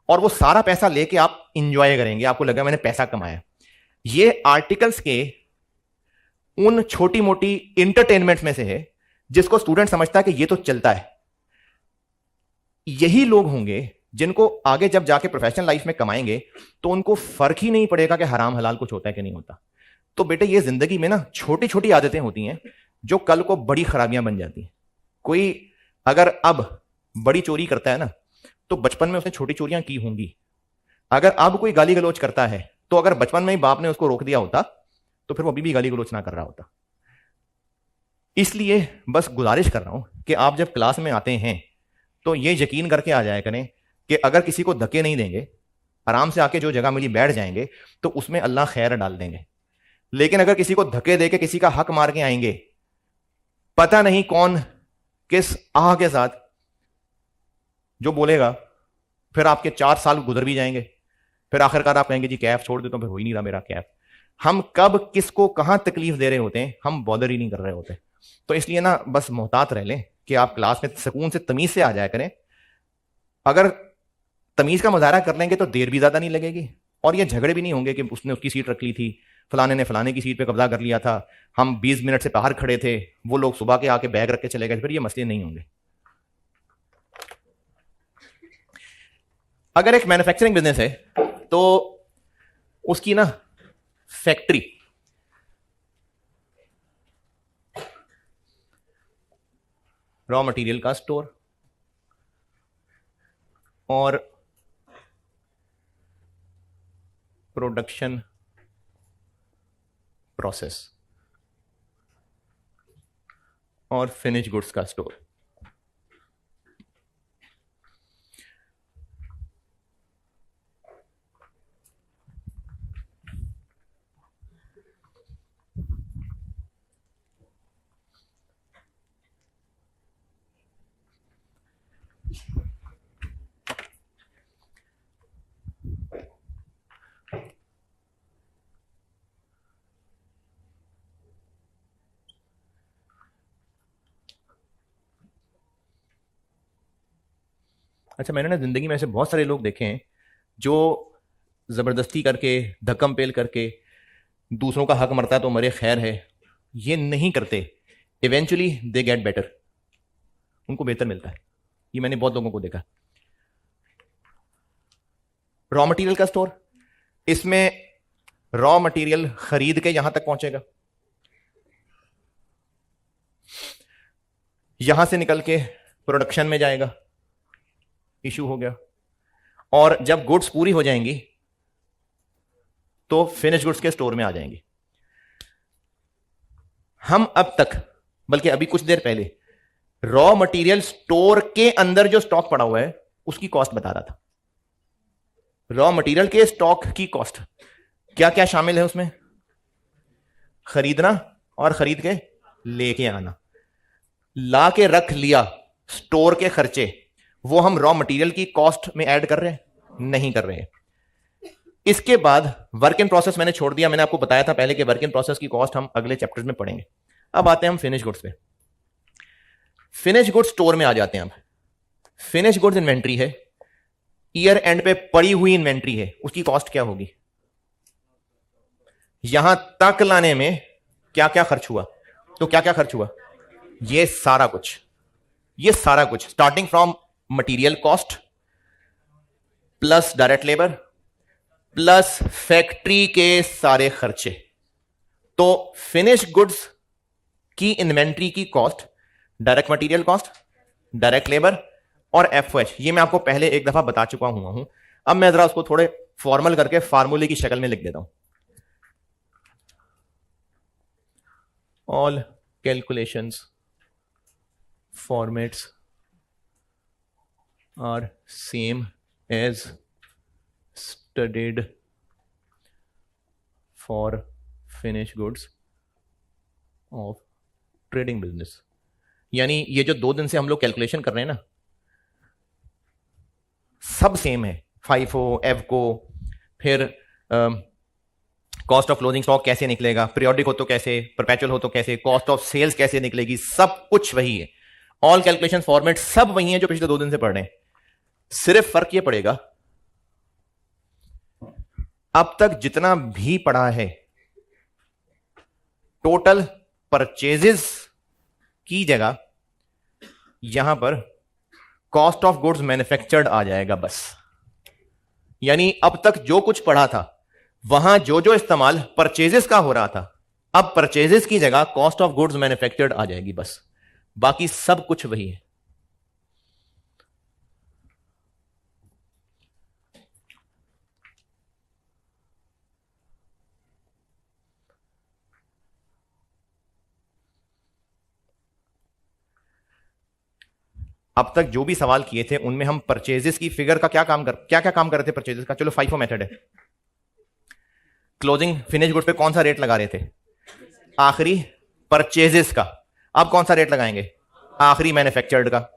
और वो सारा पैसा लेके आप इंजॉय करेंगे, आपको लगा मैंने पैसा कमाया। ये आर्टिकल्स के उन छोटी मोटी इंटरटेनमेंट में से है जिसको स्टूडेंट समझता है कि ये तो चलता है। यही लोग होंगे जिनको आगे जब जाके प्रोफेशनल लाइफ में कमाएंगे तो उनको फर्क ही नहीं पड़ेगा कि हराम हलाल कुछ होता है कि नहीं होता। तो बेटे ये जिंदगी में ना छोटी छोटी आदतें होती हैं जो कल को बड़ी खराबियां बन जाती हैं। कोई अगर अब बड़ी चोरी करता है ना तो बचपन में उसने छोटी चोरियां की होंगी। अगर अब कोई गाली गलोच करता है तो अगर बचपन में ही बाप ने उसको रोक दिया होता तो फिर वो अभी भी गाली गलोच ना कर रहा होता। इसलिए बस गुजारिश कर रहा हूं कि आप जब क्लास में आते हैं तो ये यकीन करके आ जाया करें कि अगर किसी को धक्के नहीं देंगे, आराम से आके जो जगह मिली बैठ जाएंगे तो उसमें अल्लाह खैर डाल देंगे। लेकिन अगर किसी को धक्के देके किसी का हक मार के आएंगे, पता नहीं कौन किस आह के साथ जो बोलेगा, फिर आपके 4 साल गुजर भी जाएंगे, फिर आखिरकार आप कहेंगे जी कैफ छोड़ देता हूं, फिर हो ही नहीं रहा मेरा कैफ। हम कब किसको कहां तकलीफ दे रहे होते हैं हम बॉदर ही नहीं कर रहे होते। तो इसलिए ना बस मोहतात रह लें कि आप क्लास में सुकून से तमीज से आ जाया करें। अगर तमीज का मुजाहरा कर लेंगे तो देर भी ज्यादा नहीं लगेगी और ये झगड़े भी नहीं होंगे कि उसने उसकी सीट रख ली थी, फलाने ने फलाने की सीट पे कब्जा कर लिया था, हम 20 मिनट से बाहर खड़े थे, वो लोग सुबह के आके बैग रख के चले गए, फिर ये मसले नहीं होंगे। अगर एक मैन्युफैक्चरिंग बिजनेस है तो उसकी ना फैक्ट्री, रॉ मटेरियल का स्टोर और प्रोडक्शन प्रोसेस और फिनिश गुड्स का स्टोर। अच्छा, मैंने ना जिंदगी में ऐसे बहुत सारे लोग देखे हैं जो जबरदस्ती करके, धक्कम पेल करके, दूसरों का हक मरता है तो मरे, खैर है, ये नहीं करते। इवेंचुअली दे गेट बेटर, उनको बेहतर मिलता है। ये मैंने बहुत लोगों को देखा। रॉ मटेरियल का स्टोर, इसमें रॉ मटेरियल खरीद के यहां तक पहुंचेगा, यहां से निकल के प्रोडक्शन में जाएगा, इशू हो गया। और जब गुड्स पूरी हो जाएंगी तो फिनिश गुड्स के स्टोर में आ जाएंगी। हम अब तक, बल्कि अभी कुछ देर पहले, रॉ मटेरियल स्टोर के अंदर जो स्टॉक पड़ा हुआ है उसकी कॉस्ट बता रहा था। रॉ मटेरियल के स्टॉक की कॉस्ट क्या क्या शामिल है उसमें? खरीदना और खरीद के लेके आना, ला के रख लिया, स्टोर के खर्चे, वो हम रॉ मटेरियल की कॉस्ट में ऐड कर रहे हैं? नहीं कर रहे हैं। इसके बाद वर्क इन प्रोसेस मैंने छोड़ दिया। मैंने आपको बताया था पहले कि वर्क इन प्रोसेस की कॉस्ट हम अगले चैप्टर्स में पढ़ेंगे। अब आते हैं हम फिनिश गुड्स पे। फिनिश गुड्स स्टोर में आ जाते हैं। अब फिनिश गुड्स इन्वेंट्री है, ईयर एंड पे पड़ी हुई इन्वेंट्री है, उसकी कॉस्ट क्या होगी? यहां तक लाने में क्या क्या खर्च हुआ? तो क्या क्या खर्च हुआ? ये सारा कुछ, ये सारा कुछ, starting from material cost plus direct labour plus factory के सारे खर्चे। तो फिनिश गुड्स की इन्वेंट्री की cost, direct material cost, direct labour और एफओएच, ये मैं आपको पहले एक दफा बता चुका हूं। अब मैं जरा उसको थोड़े फॉर्मल करके फार्मूले की शक्ल में लिख देता हूं। All calculations formats are same as studied for finished goods of trading business। यानी ये जो 2 दिन से हम लोग कैलकुलेशन कर रहे हैं ना, सब सेम है। FIFO, एवको, फिर कॉस्ट ऑफ क्लोजिंग स्टॉक कैसे निकलेगा, पीरियोडिक हो तो कैसे, परपेचुअल हो तो कैसे, कॉस्ट ऑफ सेल्स कैसे निकलेगी, सब कुछ वही है। ऑल कैलकुलेशन फॉर्मेट सब वही है जो पिछले 2 दिन से पढ़ रहे हैं। सिर्फ फर्क ये पड़ेगा, अब तक जितना भी पढ़ा है, टोटल परचेजेस की जगह यहां पर कॉस्ट ऑफ गुड्स मैन्युफैक्चर्ड आ जाएगा बस। यानी अब तक जो कुछ पढ़ा था, वहां जो जो इस्तेमाल परचेजेस का हो रहा था, अब परचेजेस की जगह कॉस्ट ऑफ गुड्स मैन्युफैक्चर्ड आ जाएगी बस, बाकी सब कुछ वही है। अब तक जो भी सवाल किए थे उनमें हम परचेजेस की फिगर का क्या काम कर रहे थे परचेजेस का? चलो FIFO मेथड है। क्लोजिंग फिनिश गुड्स पे कौन सा रेट लगा रहे थे? आखिरी परचेजेस का। अब कौन सा रेट लगाएंगे? आखिरी मैन्युफैक्चर्ड का।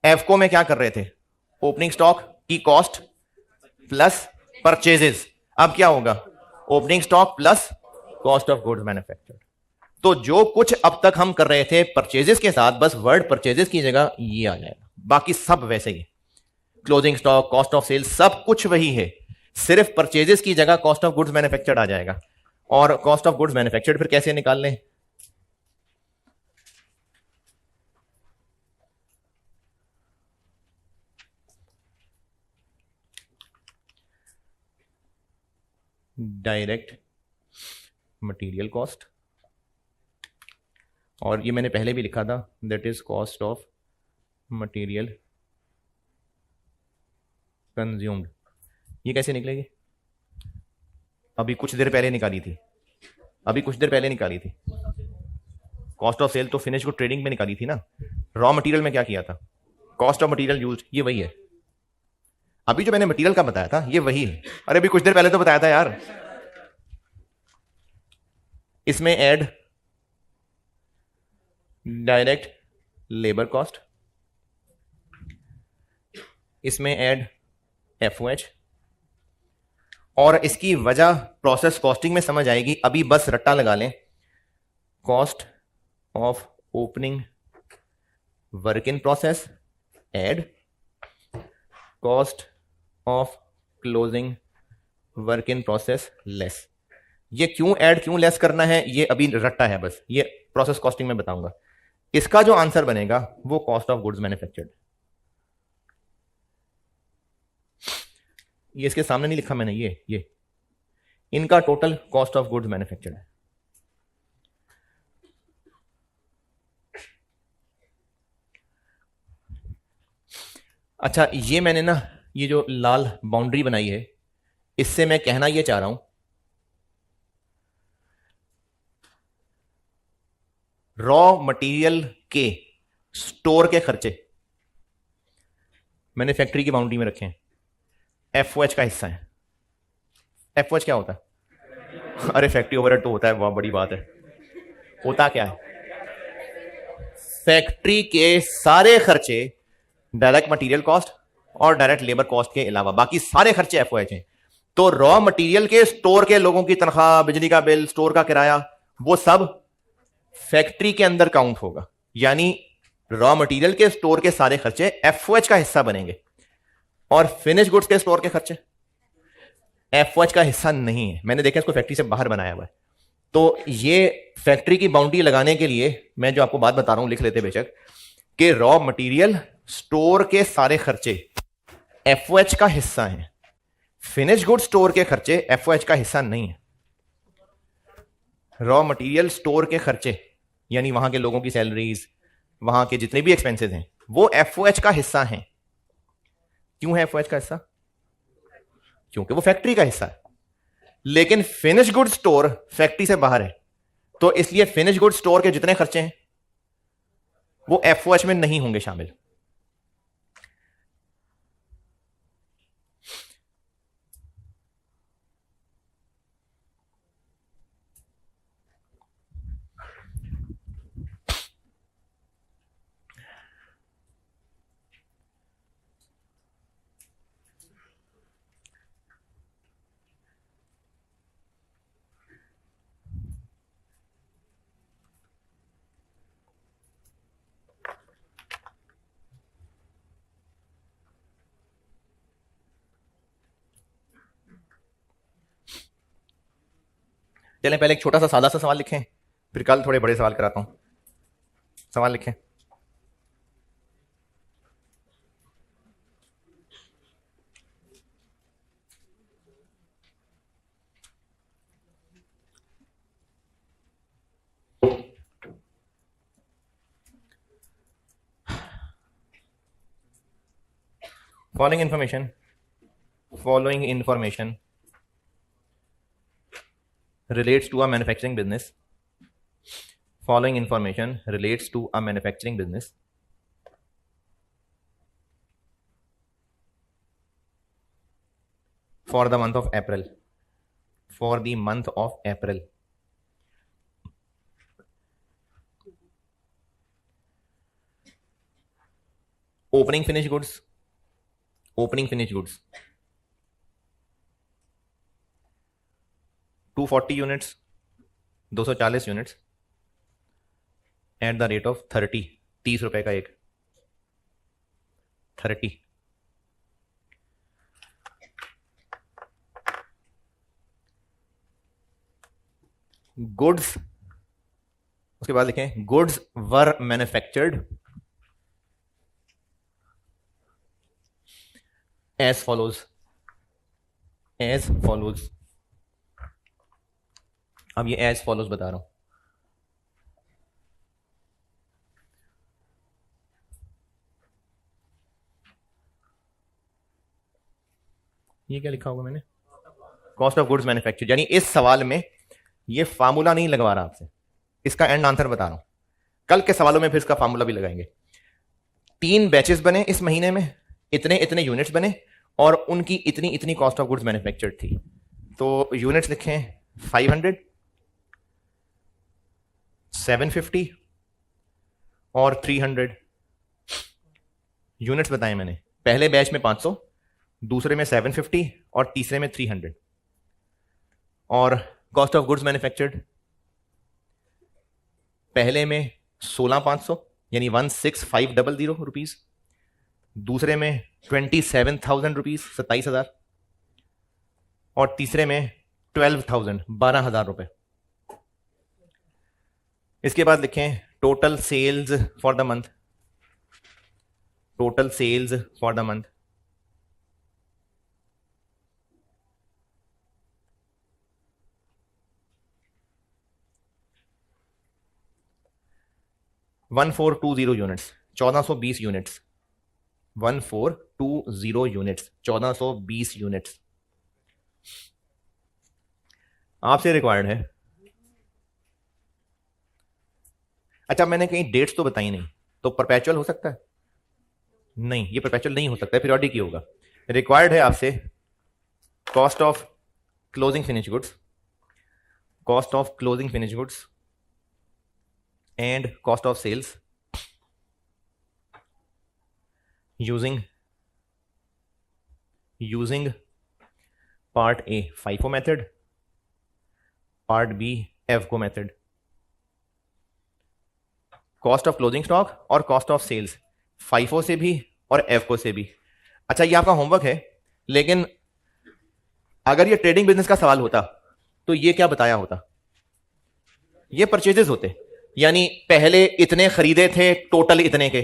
एफको में क्या कर रहे थे? ओपनिंग स्टॉक की कॉस्ट प्लस परचेजेस। अब क्या होगा? Opening stock plus cost of goods manufactured. तो जो कुछ अब तक हम कर रहे थे परचेजेस के साथ, बस वर्ड परचेजेस की जगह ये आ जाएगा, बाकी सब वैसे ही। Closing stock, cost of sale, सब कुछ वही है, सिर्फ परचेजेस की जगह कॉस्ट ऑफ गुड्स मैन्युफैक्चर्ड आ जाएगा। और कॉस्ट ऑफ गुड्स मैन्युफैक्चर्ड फिर कैसे निकाल लें? डायरेक्ट मटेरियल कॉस्ट, और ये मैंने पहले भी लिखा था, that is cost of material consumed. ये कैसे निकलेगी? अभी कुछ देर पहले निकाली थी, कॉस्ट ऑफ सेल तो फिनिश को ट्रेडिंग में निकाली थी ना। रॉ मटेरियल में क्या किया था? कॉस्ट ऑफ मटेरियल यूज्ड, ये वही है। अभी जो मैंने मटेरियल का बताया था ये वही है। अरे अभी कुछ देर पहले तो बताया था यार। इसमें ऐड डायरेक्ट लेबर कॉस्ट, इसमें ऐड एफओएच, और इसकी वजह प्रोसेस कॉस्टिंग में समझ आएगी। अभी बस रट्टा लगा लें, cost of opening work in process add cost of closing work in process less. ये क्यों लेस करना है, ये अभी रट्टा है, बस ये प्रोसेस कॉस्टिंग में बताऊंगा। इसका जो आंसर बनेगा वो कॉस्ट ऑफ गुड्स मैन्युफैक्चर्ड। ये इसके सामने नहीं लिखा मैंने, ये इनका total cost of goods manufactured है। अच्छा, ये मैंने ना ये जो लाल बाउंड्री बनाई है, इससे मैं कहना ये चाह रहा हूं, रॉ मटेरियल के स्टोर के खर्चे मैंने फैक्ट्री की बाउंड्री में रखे हैं, एफओएच का हिस्सा है। एफओएच क्या होता है? अरे फैक्ट्री ओवरहेड तो होता है, बहुत बड़ी बात है। होता क्या है? फैक्ट्री के सारे खर्चे, डायरेक्ट मटेरियल कॉस्ट और डायरेक्ट लेबर कॉस्ट के अलावा बाकी सारे खर्चे एफओएच हैं। तो रॉ मटेरियल के स्टोर के लोगों की तनख्वाह, बिजली का बिल, स्टोर का किराया, वो सब फैक्ट्री के अंदर काउंट होगा। यानी रॉ मटेरियल के स्टोर के सारे खर्चे एफओएच का हिस्सा बनेंगे और फिनिश गुड्स के स्टोर के खर्चे एफओएच का हिस्सा नहीं है। मैंने देखा इसको फैक्ट्री से बाहर बनाया हुआ है। तो ये फैक्ट्री की बाउंड्री लगाने के लिए मैं जो आपको बात बता रहा हूं, लिख लेते बेशक, कि रॉ मटेरियल स्टोर के सारे खर्चे एफओएच का हिस्सा हैं, फिनिश गुड स्टोर के खर्चे एफओएच का हिस्सा नहीं है। रॉ मटेरियल स्टोर के खर्चे यानी वहां के लोगों की सैलरीज, वहां के जितने भी एक्सपेंसेस हैं, वो एफओएच का हिस्सा हैं। क्यों है एफओएच का हिस्सा? क्योंकि वो फैक्ट्री का हिस्सा है। लेकिन फिनिश गुड स्टोर फैक्ट्री से बाहर है, तो इसलिए फिनिश गुड स्टोर के जितने खर्चे हैं वो एफओएच में नहीं होंगे शामिल। चलें पहले एक छोटा सा सादा सा सवाल लिखें, फिर कल थोड़े बड़े सवाल कराता हूं। सवाल लिखें। Following information relates to a manufacturing business. Following information relates to a manufacturing business for the month of April. For the month of April. Opening finished goods. 240 units, 240 units at the rate of 30 रुपए का एक 30। गुड्स, उसके बाद लिखें goods were manufactured as follows. अब ये as follows बता रहा हूं। ये क्या लिखा होगा मैंने? Cost of goods manufactured. यानी इस सवाल में ये फार्मूला नहीं लगवा रहा आपसे, इसका एंड आंसर बता रहा हूं। कल के सवालों में फिर इसका फार्मूला भी लगाएंगे। 3 बैचेस बने इस महीने में, इतने इतने यूनिट्स बने और उनकी इतनी इतनी कॉस्ट ऑफ गुड्स मैन्युफैक्चर्ड थी। तो यूनिट्स लिखें 500, 750 और 300 यूनिट्स बताए मैंने। पहले बैच में 500, दूसरे में 750 और तीसरे में 300। और कॉस्ट ऑफ गुड्स मैन्युफैक्चर्ड पहले में 16,500 यानी 16,500 रुपीज, दूसरे में 27,000 रुपीज, 27,000, और तीसरे में 12,000, 12,000 रुपए। इसके बाद लिखें total sales for the month, total sales for the month. Units, 1420 units, 1420 units, 1420 units आपसे रिक्वायर्ड है। अच्छा, मैंने कहीं डेट्स तो बताई नहीं, तो परपेचुअल हो सकता है? नहीं, ये परपेचुअल नहीं हो सकता है, पीरियोडिक ही होगा। रिक्वायर्ड है आपसे cost of closing finish goods, cost of closing finish goods and cost of sales using part A FIFO method, part B FGO method. Cost of closing stock और कॉस्ट ऑफ सेल्स FIFO से भी और FGO से भी। अच्छा, ये आपका होमवर्क है, लेकिन अगर ये ट्रेडिंग बिजनेस का सवाल होता तो ये क्या बताया होता? ये परचेजेस होते, यानी पहले इतने खरीदे थे टोटल इतने के,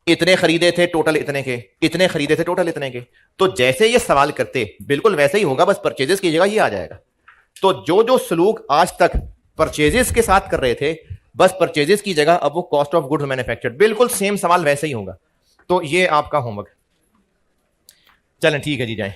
इतने खरीदे थे टोटल इतने के, इतने खरीदे थे टोटल इतने के। तो जैसे ये सवाल करते बिल्कुल वैसे ही होगा, बस परचेजेस की जगह ये आ जाएगा। तो जो जो सलूक आज तक परचेजेस के साथ कर रहे थे, बस परचेजेस की जगह अब वो कॉस्ट ऑफ गुड्स मैन्युफैक्चर्ड, बिल्कुल सेम सवाल वैसे ही होगा। तो ये आपका होमवर्क। चलें ठीक है जी, जाएं।